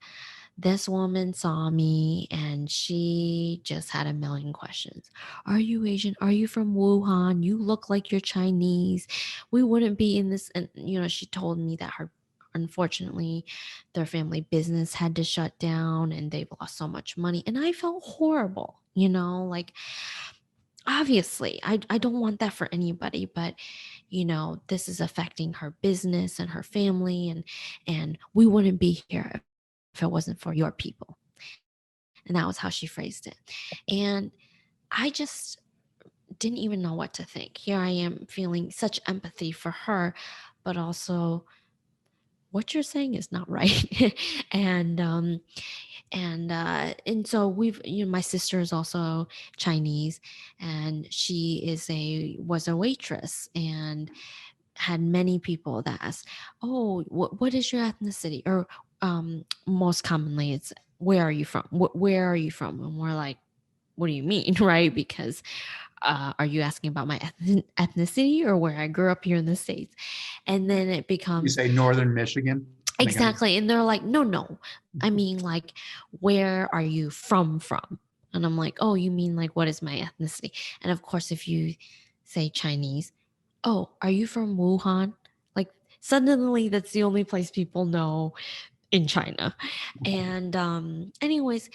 this woman saw me and she just had a million questions. Are you Asian? Are you from Wuhan? You look like you're Chinese. We wouldn't be in this. And, she told me that unfortunately, their family business had to shut down and they've lost so much money. And I felt horrible, like, obviously I don't want that for anybody, but this is affecting her business and her family, and we wouldn't be here if it wasn't for your people. And that was how she phrased it. And I just didn't even know what to think. Here I am feeling such empathy for her, but also, what you're saying is not right. and and so we've, my sister is also Chinese, and she was a waitress, and had many people that ask, oh, what is your ethnicity? Or most commonly it's, where are you from? Where are you from? And we're like, what do you mean? Right? Because are you asking about my ethnicity, or where I grew up here in the States? And then it You becomes, say Northern Michigan? And they go, exactly. And they're like, no, no. I mean, like, where are you from? And I'm like, oh, you mean like, what is my ethnicity? And of course, if you say Chinese, oh, are you from Wuhan? Like, suddenly that's the only place people know in China. And anyways,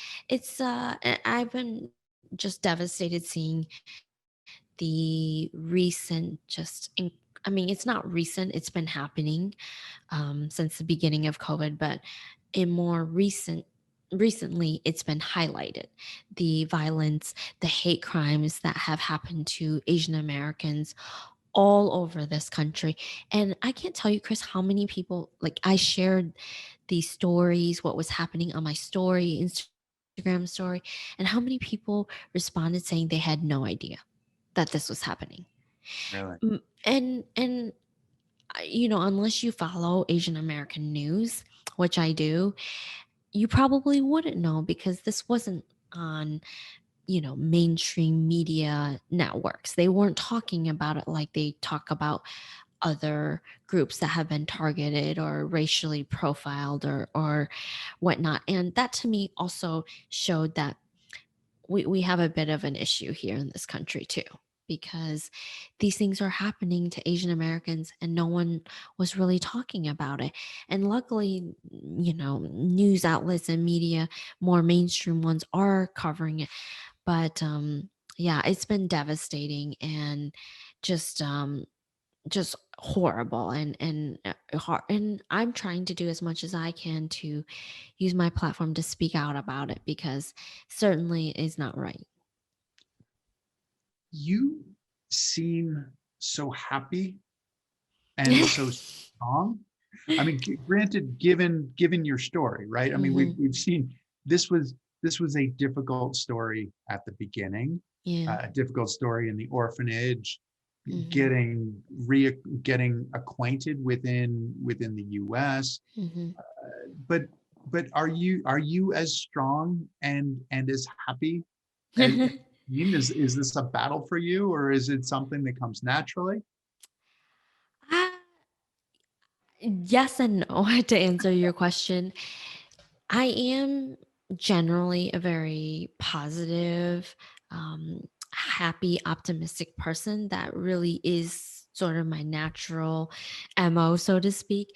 I've been just devastated seeing the recent I mean, it's not recent, it's been happening since the beginning of COVID, but in more recently it's been highlighted, the violence, the hate crimes that have happened to Asian Americans all over this country. And I can't tell you, Chris, how many people, like, I shared these stories, what was happening on my story, Instagram story, and how many people responded saying they had no idea that this was happening. really? And unless you follow Asian American news, which I do, you probably wouldn't know, because this wasn't on, mainstream media networks. They weren't talking about it like they talk about other groups that have been targeted or racially profiled or whatnot. And that to me also showed that we have a bit of an issue here in this country too, because these things are happening to Asian Americans and no one was really talking about it. And luckily, news outlets and media, more mainstream ones, are covering it. But yeah, it's been devastating and just just horrible, and hard. And I'm trying to do as much as I can to use my platform to speak out about it, because certainly is not right. You seem so happy and so strong. I mean, granted, given your story, right? I mean, we've Hmm. we've seen this was this was a difficult story at the beginning, Yeah. a difficult story in the orphanage, Hmm. getting getting acquainted within the U.S. Hmm. But are you as strong and as happy as Ian? Is this a battle for you, or is it something that comes naturally? Yes and no, to answer your question. I am generally a very positive, happy, optimistic person. That really is sort of my natural MO, so to speak.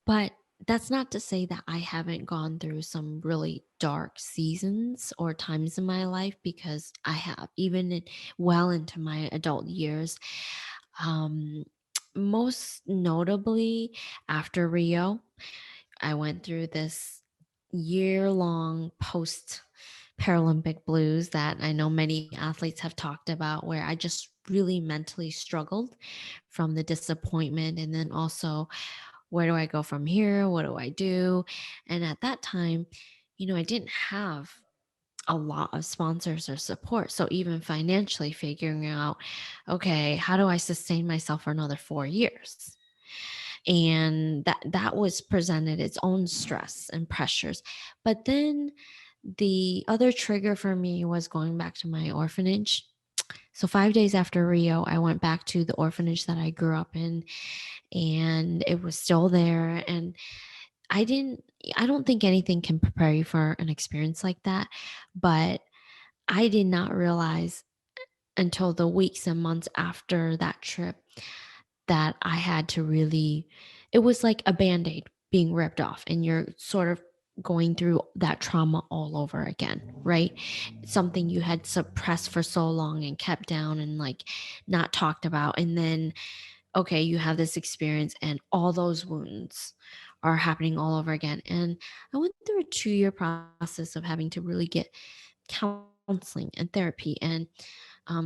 But that's not to say that I haven't gone through some really dark seasons or times in my life, because I have, even well into my adult years. Um, Most notably after Rio, I went through this year long post Paralympic blues that I know many athletes have talked about, where I just really mentally struggled from the disappointment. And then also, where do I go from here? What do I do? And at that time, I didn't have a lot of sponsors or support. So even financially figuring out, okay, how do I sustain myself for another 4 years? And that was presented its own stress and pressures. But then the other trigger for me was going back to my orphanage. So 5 days after Rio, I went back to the orphanage that I grew up in, and it was still there. And I didn't, I don't think anything can prepare you for an experience like that. But I did not realize until the weeks and months after that trip that I had to really, it was like a band-aid being ripped off, and you're sort of going through that trauma all over again, right? Something you had suppressed for so long and kept down and like not talked about. And then, okay, you have this experience and all those wounds are happening all over again. And I went through a 2-year process of having to really get counseling and therapy and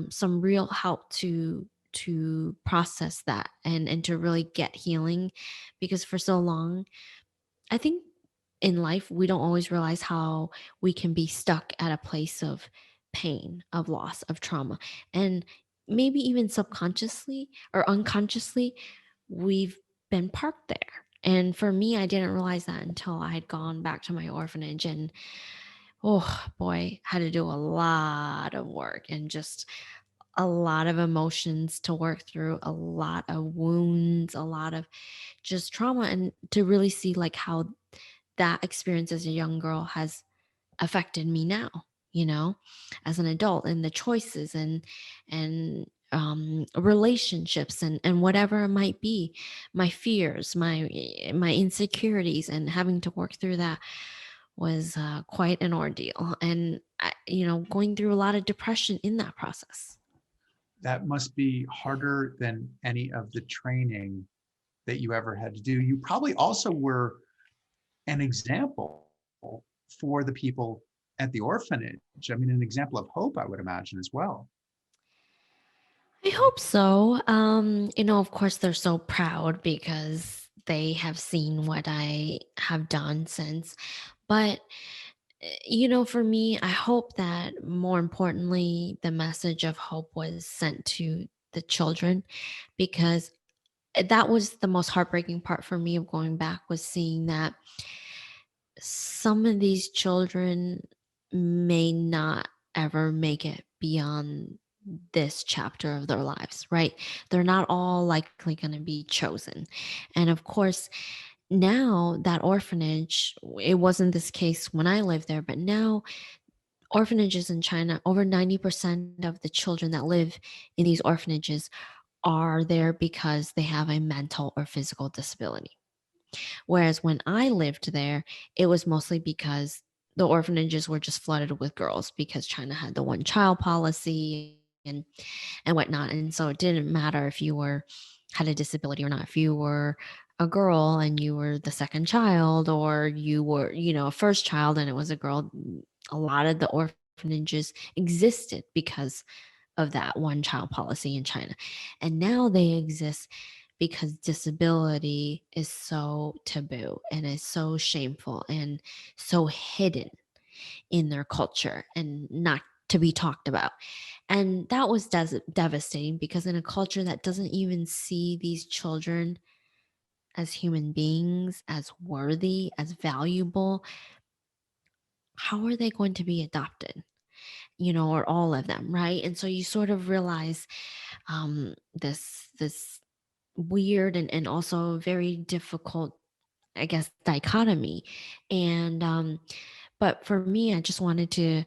some real help to process that and to really get healing, because for so long I think in life, we don't always realize how we can be stuck at a place of pain, of loss, of trauma. And maybe even subconsciously or unconsciously, we've been parked there. And for me, I didn't realize that until I had gone back to my orphanage and, oh boy, had to do a lot of work and just a lot of emotions to work through, a lot of wounds, a lot of just trauma, and to really see like how that experience as a young girl has affected me now, you know, as an adult, and the choices and relationships and whatever it might be, my fears, my insecurities, and having to work through that was quite an ordeal. And going through a lot of depression in that process. That must be harder than any of the training that you ever had to do. You probably also were an example for the people at the orphanage. I mean, an example of hope, I would imagine, as well. I hope so. Of course, they're so proud because they have seen what I have done since. But, for me, I hope that more importantly, the message of hope was sent to the children, because that was the most heartbreaking part for me of going back, was seeing that some of these children may not ever make it beyond this chapter of their lives, right? They're not all likely going to be chosen. And of course, now that orphanage, it wasn't this case when I lived there, but now orphanages in China, over 90% of the children that live in these orphanages are there because they have a mental or physical disability. Whereas when I lived there, it was mostly because the orphanages were just flooded with girls because China had the one child policy and whatnot. And so it didn't matter if you were had a disability or not. If you were a girl and you were the second child, or you were, a first child and it was a girl, a lot of the orphanages existed because of that one child policy in China. And now they exist because disability is so taboo and is so shameful and so hidden in their culture and not to be talked about. And that was devastating, because in a culture that doesn't even see these children as human beings, as worthy, as valuable, how are they going to be adopted? Or all of them, right? And so you sort of realize this weird and also very difficult, I guess, dichotomy. And but for me, I just wanted to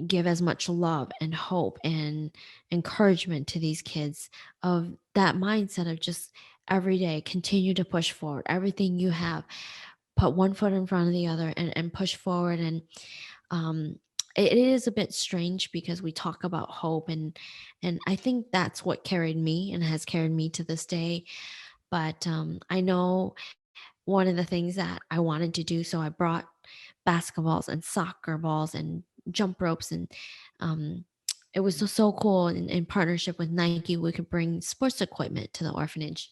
give as much love and hope and encouragement to these kids, of that mindset of just every day continue to push forward. Everything you have, put one foot in front of the other, and push forward. And um it is a bit strange because we talk about hope, and I think that's what carried me and has carried me to this day. But I know one of the things that I wanted to do, so I brought basketballs and soccer balls and jump ropes, and um, it was so cool. In partnership with Nike, we could bring sports equipment to the orphanage.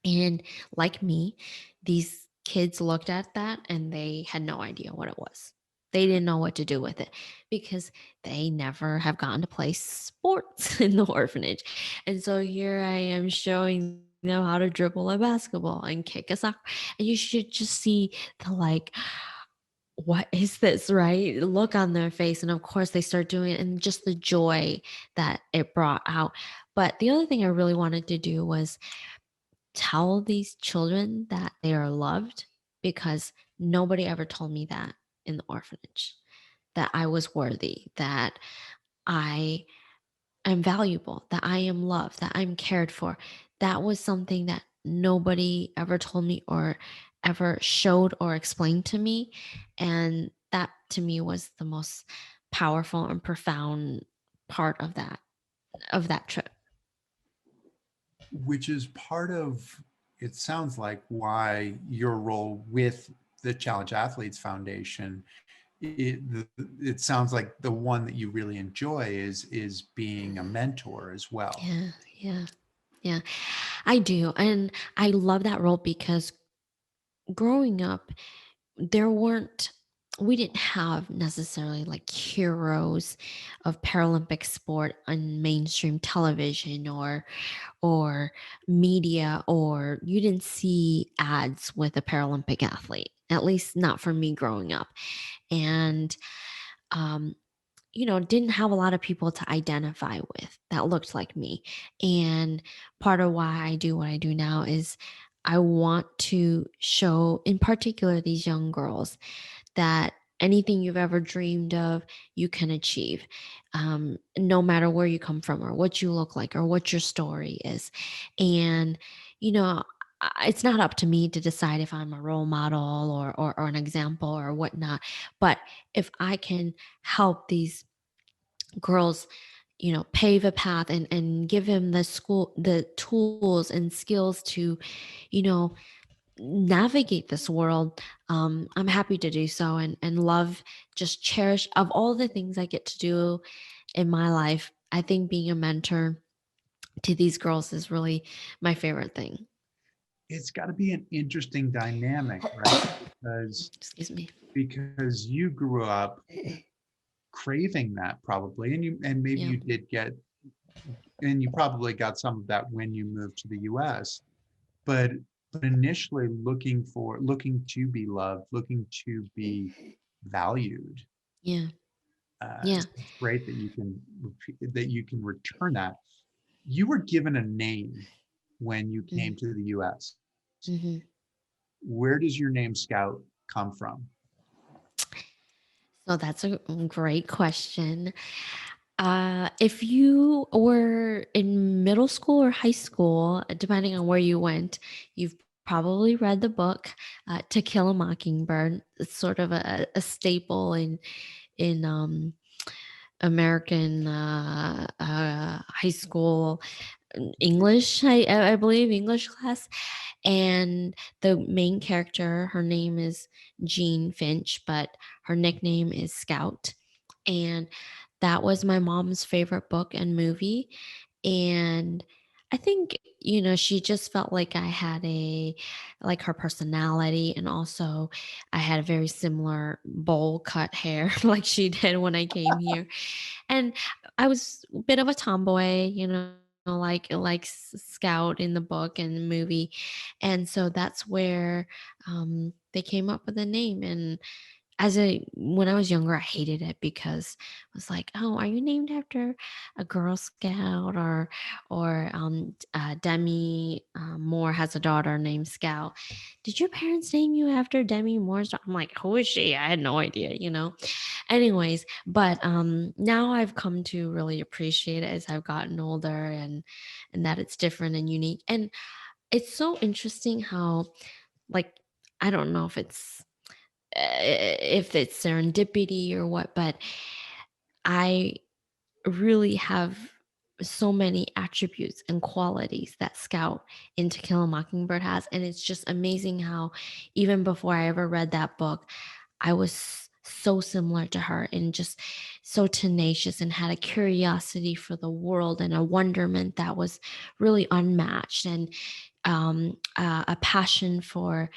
And like me, these kids looked at that and they had no idea what it was. They didn't know what to do with it because they never have gotten to play sports in the orphanage. And so here I am showing them how to dribble a basketball and kick a soccer. And you should just see the like, what is this, right? Look on their face. And of course, they start doing it, and just the joy that it brought out. But the other thing I really wanted to do was tell these children that they are loved, because nobody ever told me that in the orphanage, that I was worthy, that I am valuable, that I am loved, that I'm cared for. That was something that nobody ever told me or ever showed or explained to me. And that to me was the most powerful and profound part of that trip. Which is part of, it sounds like, why your role with the Challenge Athletes Foundation, it, it sounds like the one that you really enjoy is being a mentor as well. Yeah, yeah. Yeah, I do. And I love that role because growing up, there weren't we didn't have necessarily like heroes of Paralympic sport on mainstream television or media, or you didn't see ads with a Paralympic athlete, at least not for me growing up. And um didn't have a lot of people to identify with that looked like me. And part of why I do what I do now is I want to show, in particular, these young girls that anything you've ever dreamed of, you can achieve, no matter where you come from or what you look like or what your story is. And, you know, it's not up to me to decide if I'm a role model or an example or whatnot. But if I can help these girls pave a path and give him the tools and skills to you know navigate this world, I'm happy to do so, and love, just cherish, of all the things I get to do in my life, I think being a mentor to these girls is really my favorite thing. It's got to be an interesting dynamic, right? Because Excuse me. because you grew up craving that probably, and maybe Yeah. you did get, and you probably got some of that when you moved to the US, but initially looking to be loved, looking to be valued. Yeah. Yeah. So it's great that that you can return that. You were given a name when you came Mm-hmm. to the US. Mm-hmm. Where does your name Scout come from? So that's a great question. If you were in middle school or high school, depending on where you went, you've probably read the book "To Kill a Mockingbird." It's sort of a staple in American high school English, I believe, English class. And the main character, her name is Jean Finch, but her nickname is Scout. And that was my mom's favorite book and movie. And I think, she just felt like I had like her personality. And also, I had a very similar bowl cut hair like she did when I came here. And I was a bit of a tomboy, like Scout in the book and the movie. And so that's where they came up with the name. And when I was younger, I hated it because I was like, "Oh, are you named after a Girl Scout?" Or Demi Moore has a daughter named Scout. Did your parents name you after Demi Moore's daughter? I'm like, who is she? I had no idea. Anyways, but now I've come to really appreciate it as I've gotten older, and that it's different and unique. And it's so interesting how, like, I don't know if it's serendipity or what, but I really have so many attributes and qualities that Scout in To Kill a Mockingbird has. And it's just amazing how, even before I ever read that book, I was so similar to her and just so tenacious and had a curiosity for the world and a wonderment that was really unmatched, and a passion for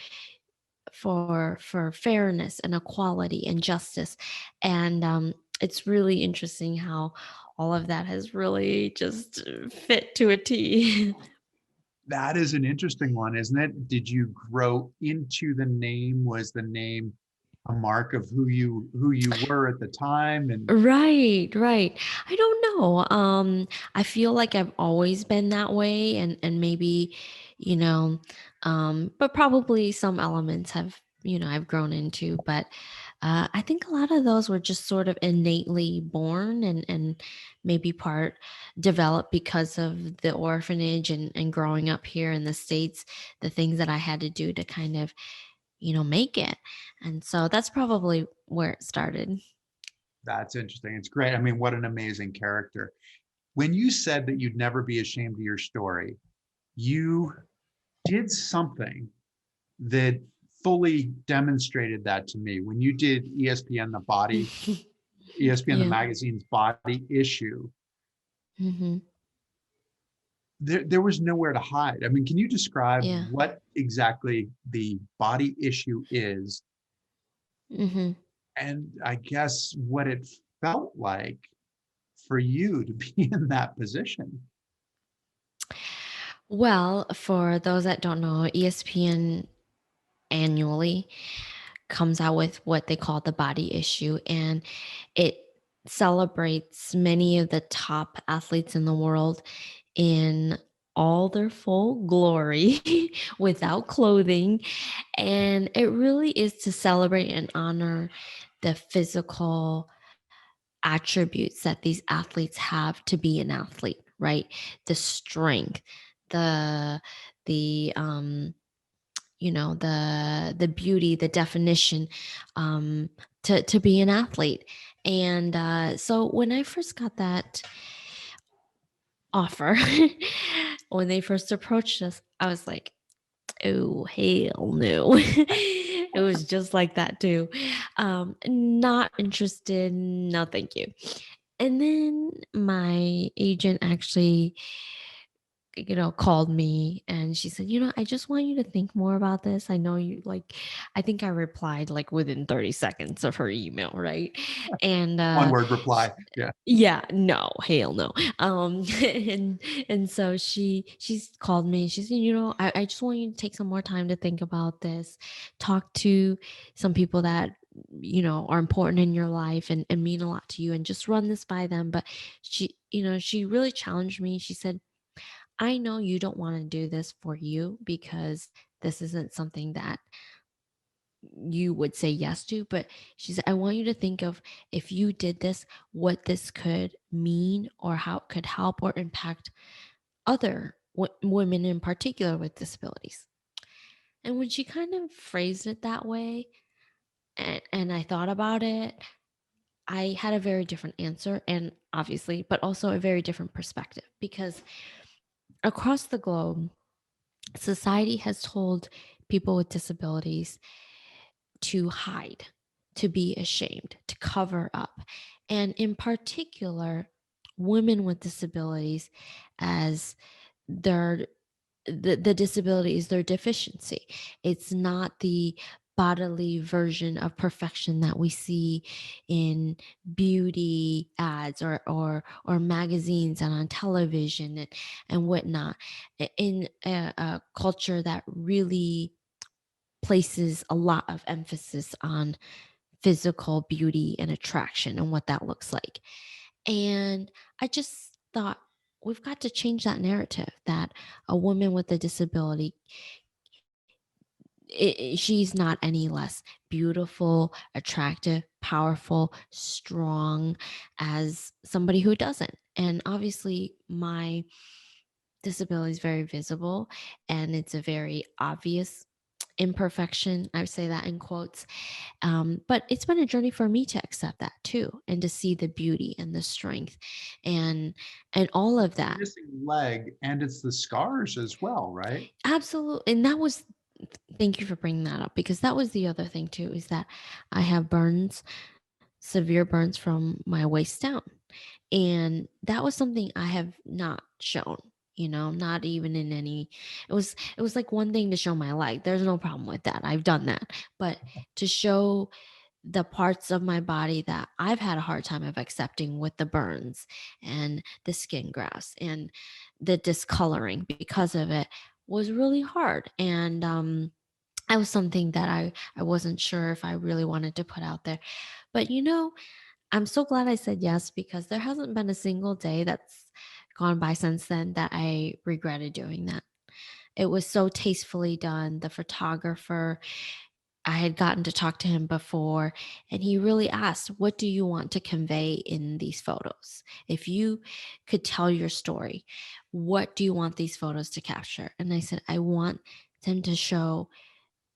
fairness and equality and justice. And it's really interesting how all of that has really just fit to a T. That is an interesting one, isn't it? Did you grow into the name? Was the name a mark of who you were at the time? And Right, right. I don't know. I feel like I've always been that way, and maybe, you know, but probably some elements have, I've grown into, but I think a lot of those were just sort of innately born, and maybe part developed because of the orphanage and growing up here in the States, the things that I had to do to kind of, make it. And so that's probably where it started. that's interesting. It's great. I mean, what an amazing character. When you said that you'd never be ashamed of your story, you did something that fully demonstrated that to me. When you did ESPN the Yeah. magazine's body issue, Mhm. there was nowhere to hide. I mean, can you describe Yeah. what exactly the body issue is, Hmm. and I guess what it felt like for you to be in that position? Well, for those that don't know, ESPN annually comes out with what they call the body issue, and it celebrates many of the top athletes in the world in all their full glory without clothing. And it really is to celebrate and honor the physical attributes that these athletes have to be an athlete, right? The strength, the the the beauty, the definition, um to be an athlete. And so when I first got that offer, when they first approached us, I was like, oh, hell no. It was just like that too. Not interested. No, thank you. And then my agent actually, called me and she said, I just want you to think more about this. I know you like, I think I replied like within 30 seconds of her email, right? And One word reply. Yeah. yeah, no, hell no. And so she's called me. She said, I just want you to take some more time to think about this. Talk to some people that are important in your life and mean a lot to you, and just run this by them. But she really challenged me. She said, I know you don't want to do this for you because this isn't something that you would say yes to, but she said, I want you to think of, if you did this, what this could mean or how it could help or impact other women in particular with disabilities. And when she kind of phrased it that way, and I thought about it, I had a very different answer, and obviously, but also a very different perspective, because across the globe, society has told people with disabilities to hide, to be ashamed, to cover up. And in particular, women with disabilities, as their the disability is their deficiency. It's not the bodily version of perfection that we see in beauty ads or magazines and on television and whatnot, in a culture that really places a lot of emphasis on physical beauty and attraction and what that looks like. And I just thought, we've got to change that narrative that a woman with a disability, she's not any less beautiful, attractive, powerful, strong as somebody who doesn't. And obviously, my disability is very visible, and it's a very obvious imperfection. I would say that in quotes. But it's been a journey for me to accept that too, and to see the beauty and the strength and all of that. Missing leg, and it's the scars as well, right? Absolutely. And that was, thank you for bringing that up, because that was the other thing too, is that I have burns, severe burns from my waist down. And that was something I have not shown, not even in any, it was like one thing to show my leg. There's no problem with that. I've done that. But to show the parts of my body that I've had a hard time of accepting, with the burns and the skin grafts and the discoloring because of it, was really hard. And that was something that I wasn't sure if I really wanted to put out there. But I'm so glad I said yes, because there hasn't been a single day that's gone by since then that I regretted doing that. It was so tastefully done. The photographer, I had gotten to talk to him before, and he really asked, what do you want to convey in these photos? If you could tell your story, what do you want these photos to capture? And I said, I want them to show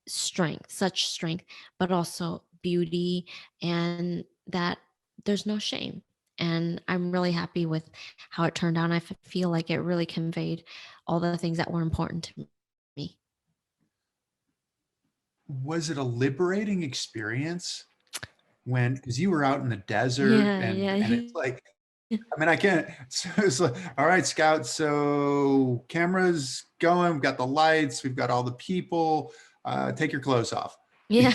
strength, such strength, but also beauty, and that there's no shame. And I'm really happy with how it turned out. I feel like it really conveyed all the things that were important to me. Was it a liberating experience when, because you were out in the desert, Yeah, and yeah. it's like I mean, I can't. So it's like, all right, Scout. So cameras going. We've got the lights. We've got all the people. Take your clothes off. Yeah.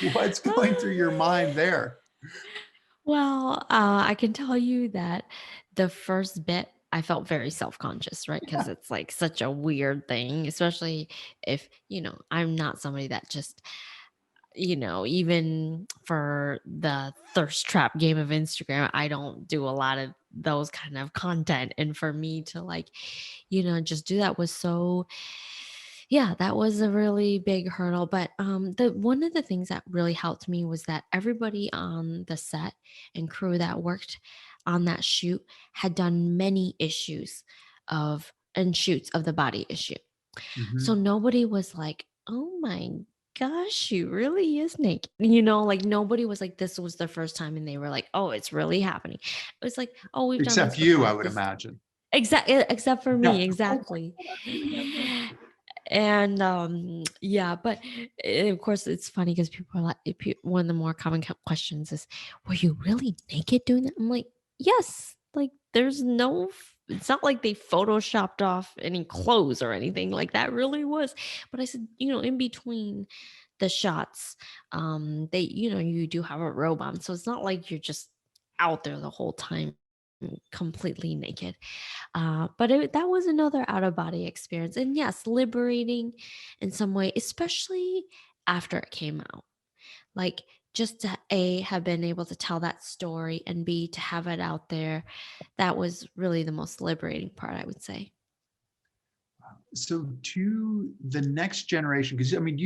What's going through your mind there? Well, I can tell you that the first bit I felt very self-conscious, right? Because it's like such a weird thing, especially if, I'm not somebody that just, even for the thirst trap game of Instagram, I don't do a lot of those kind of content. And for me to like, just do that was so, yeah, that was a really big hurdle. But the one of the things that really helped me was that everybody on the set and crew that worked on that shoot had done many issues of and shoots of the body issue. So Mhm. nobody was like, "Oh my gosh, she really is naked." Like nobody was like, this was the first time and they were like, "Oh, it's really happening." It was like, "Oh, we've done Except this you, before." I would imagine. Except for Yeah. me, Oh my exactly. God, I'm doing that. And yeah, but of course it's funny because people are like, one of the more common questions is, "Were you really naked doing that?" I'm like, "Yes." Like there's no it's not like they photoshopped off any clothes or anything. Like that really was. But I said, in between the shots, you do have a robe on. So it's not like you're just out there the whole time completely naked. But that was another out of body experience. And yes, liberating in some way, especially after it came out. Like just to A, have been able to tell that story, and B, to have it out there. That was really the most liberating part, I would say. So to the next generation, because I mean,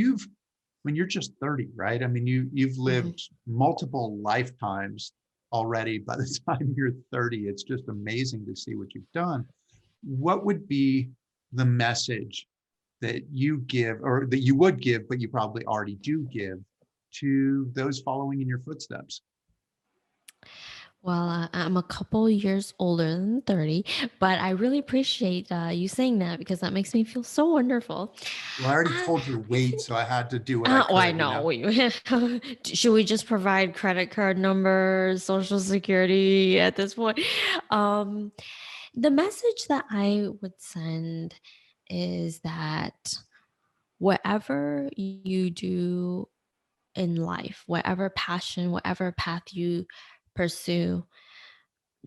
when you're just 30, right? I mean, you've Mhm. lived multiple lifetimes already. By the time you're 30, it's just amazing to see what you've done. What would be the message that you give, or that you would give, but you probably already do give, to those following in your footsteps? Well, I'm a couple years older than 30, but I really appreciate you saying that because that makes me feel so wonderful. Well, I already told your I weight, think so I had to do what I I could, know. Should we just provide credit card numbers, social security at this point? Um, the message that I would send is that whatever you do in life, whatever passion, whatever path you pursue,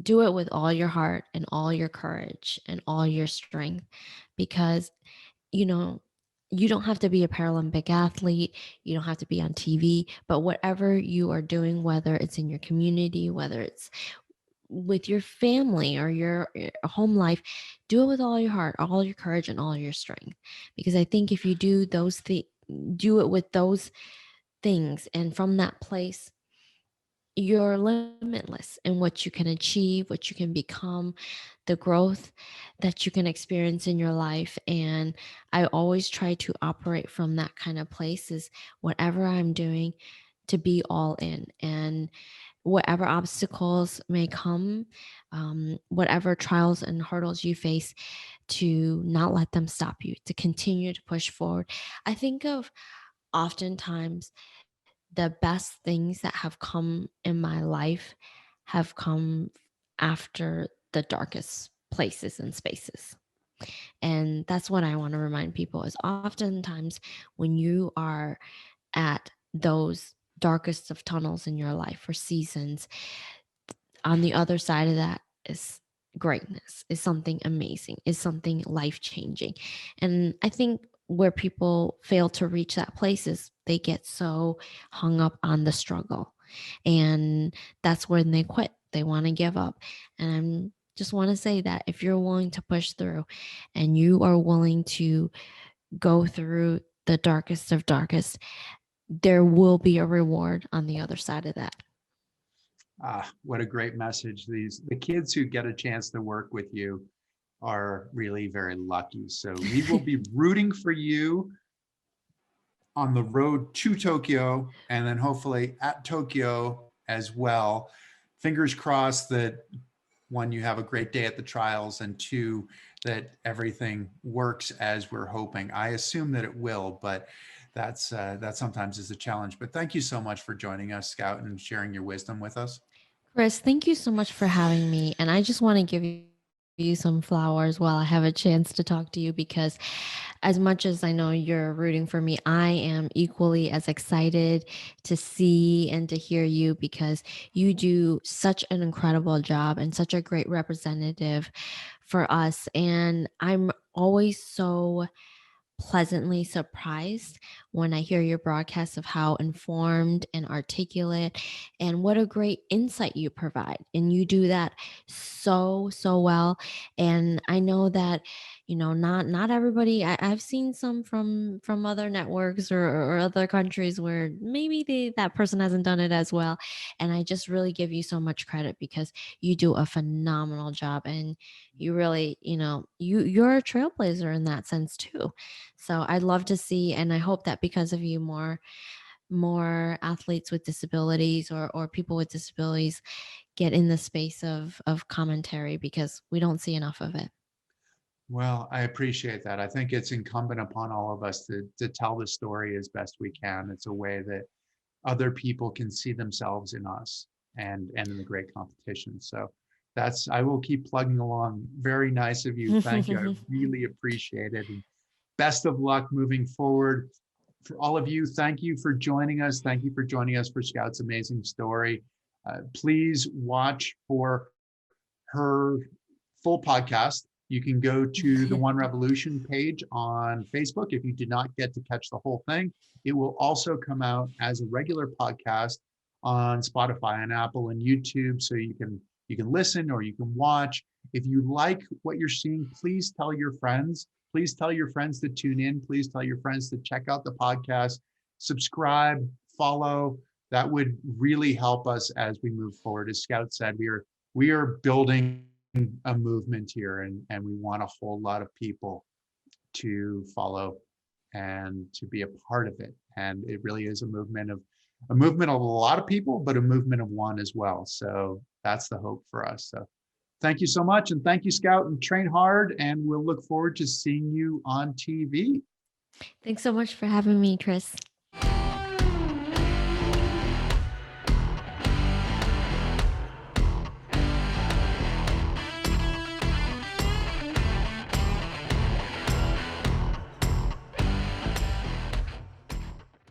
do it with all your heart and all your courage and all your strength because you know, you don't have to be a Paralympic athlete, you don't have to be on TV, but whatever you are doing, whether it's in your community, whether it's with your family or your home life, do it with all your heart, all your courage, and all your strength. Because I think if you do do it with those things and from that place, you're limitless in what you can achieve, what you can become, the growth that you can experience in your life. And I always try to operate from that kind of place is whatever I'm doing to be all in. And whatever obstacles may come, whatever trials and hurdles you face, to not let them stop you, to continue to push forward. I think of oftentimes the best things that have come in my life have come after the darkest places and spaces. And that's what I want to remind people is oftentimes when you are at those darkest of tunnels in your life or seasons, on the other side of that is greatness, is something amazing, is something life changing. And I think where people fail to reach that place is they get so hung up on the struggle. And that's when they quit. They want to give up. And I'm just want to say that if you're willing to push through and you are willing to go through the darkest of darkest, there will be a reward on the other side of that. Ah, what a great message. The kids who get a chance to work with you are really very lucky. So we will be rooting for you on the road to Tokyo and then hopefully at Tokyo as well. Fingers crossed that one, you have a great day at the trials, and two, that everything works as we're hoping. I assume that it will, but that sometimes is a challenge. But thank you so much for joining us, Scout, and sharing your wisdom with us. Chris, thank you so much for having me. And I just want to give you some flowers while I have a chance to talk to you, because as much as I know you're rooting for me, I am equally as excited to see and to hear you, because you do such an incredible job and such a great representative for us. And I'm always so pleasantly surprised when I hear your broadcast of how informed and articulate and what a great insight you provide. And you do that so well. And I know that, not everybody, I've seen some from other networks or other countries where maybe that person hasn't done it as well. And I just really give you so much credit, because you do a phenomenal job, and you really, you're a trailblazer in that sense too. So I'd love to see, and I hope that because of you, more athletes with disabilities or people with disabilities get in the space of commentary, because we don't see enough of it. Well, I appreciate that. I think it's incumbent upon all of us to tell the story as best we can. It's a way that other people can see themselves in us and in the great competition. So that's, I will keep plugging along. Very nice of you. Thank you. I really appreciate it. And best of luck moving forward. For all of you, thank you for joining us. Thank you for joining us for Scout's Amazing Story. Please watch for her full podcast. You can go to the One Revolution page on Facebook if you did not get to catch the whole thing. It will also come out as a regular podcast on Spotify and Apple and YouTube, so you can listen or you can watch. If you like what you're seeing, please tell your friends. Please tell your friends to tune in. Please tell your friends to check out the podcast, subscribe, follow. That would really help us as we move forward. As Scout said, we are building a movement here, and we want a whole lot of people to follow and to be a part of it. And it really is a movement of a lot of people, but a movement of one as well. So that's the hope for us. So thank you so much. And thank you, Scout, and train hard. And we'll look forward to seeing you on TV. Thanks so much for having me, Chris.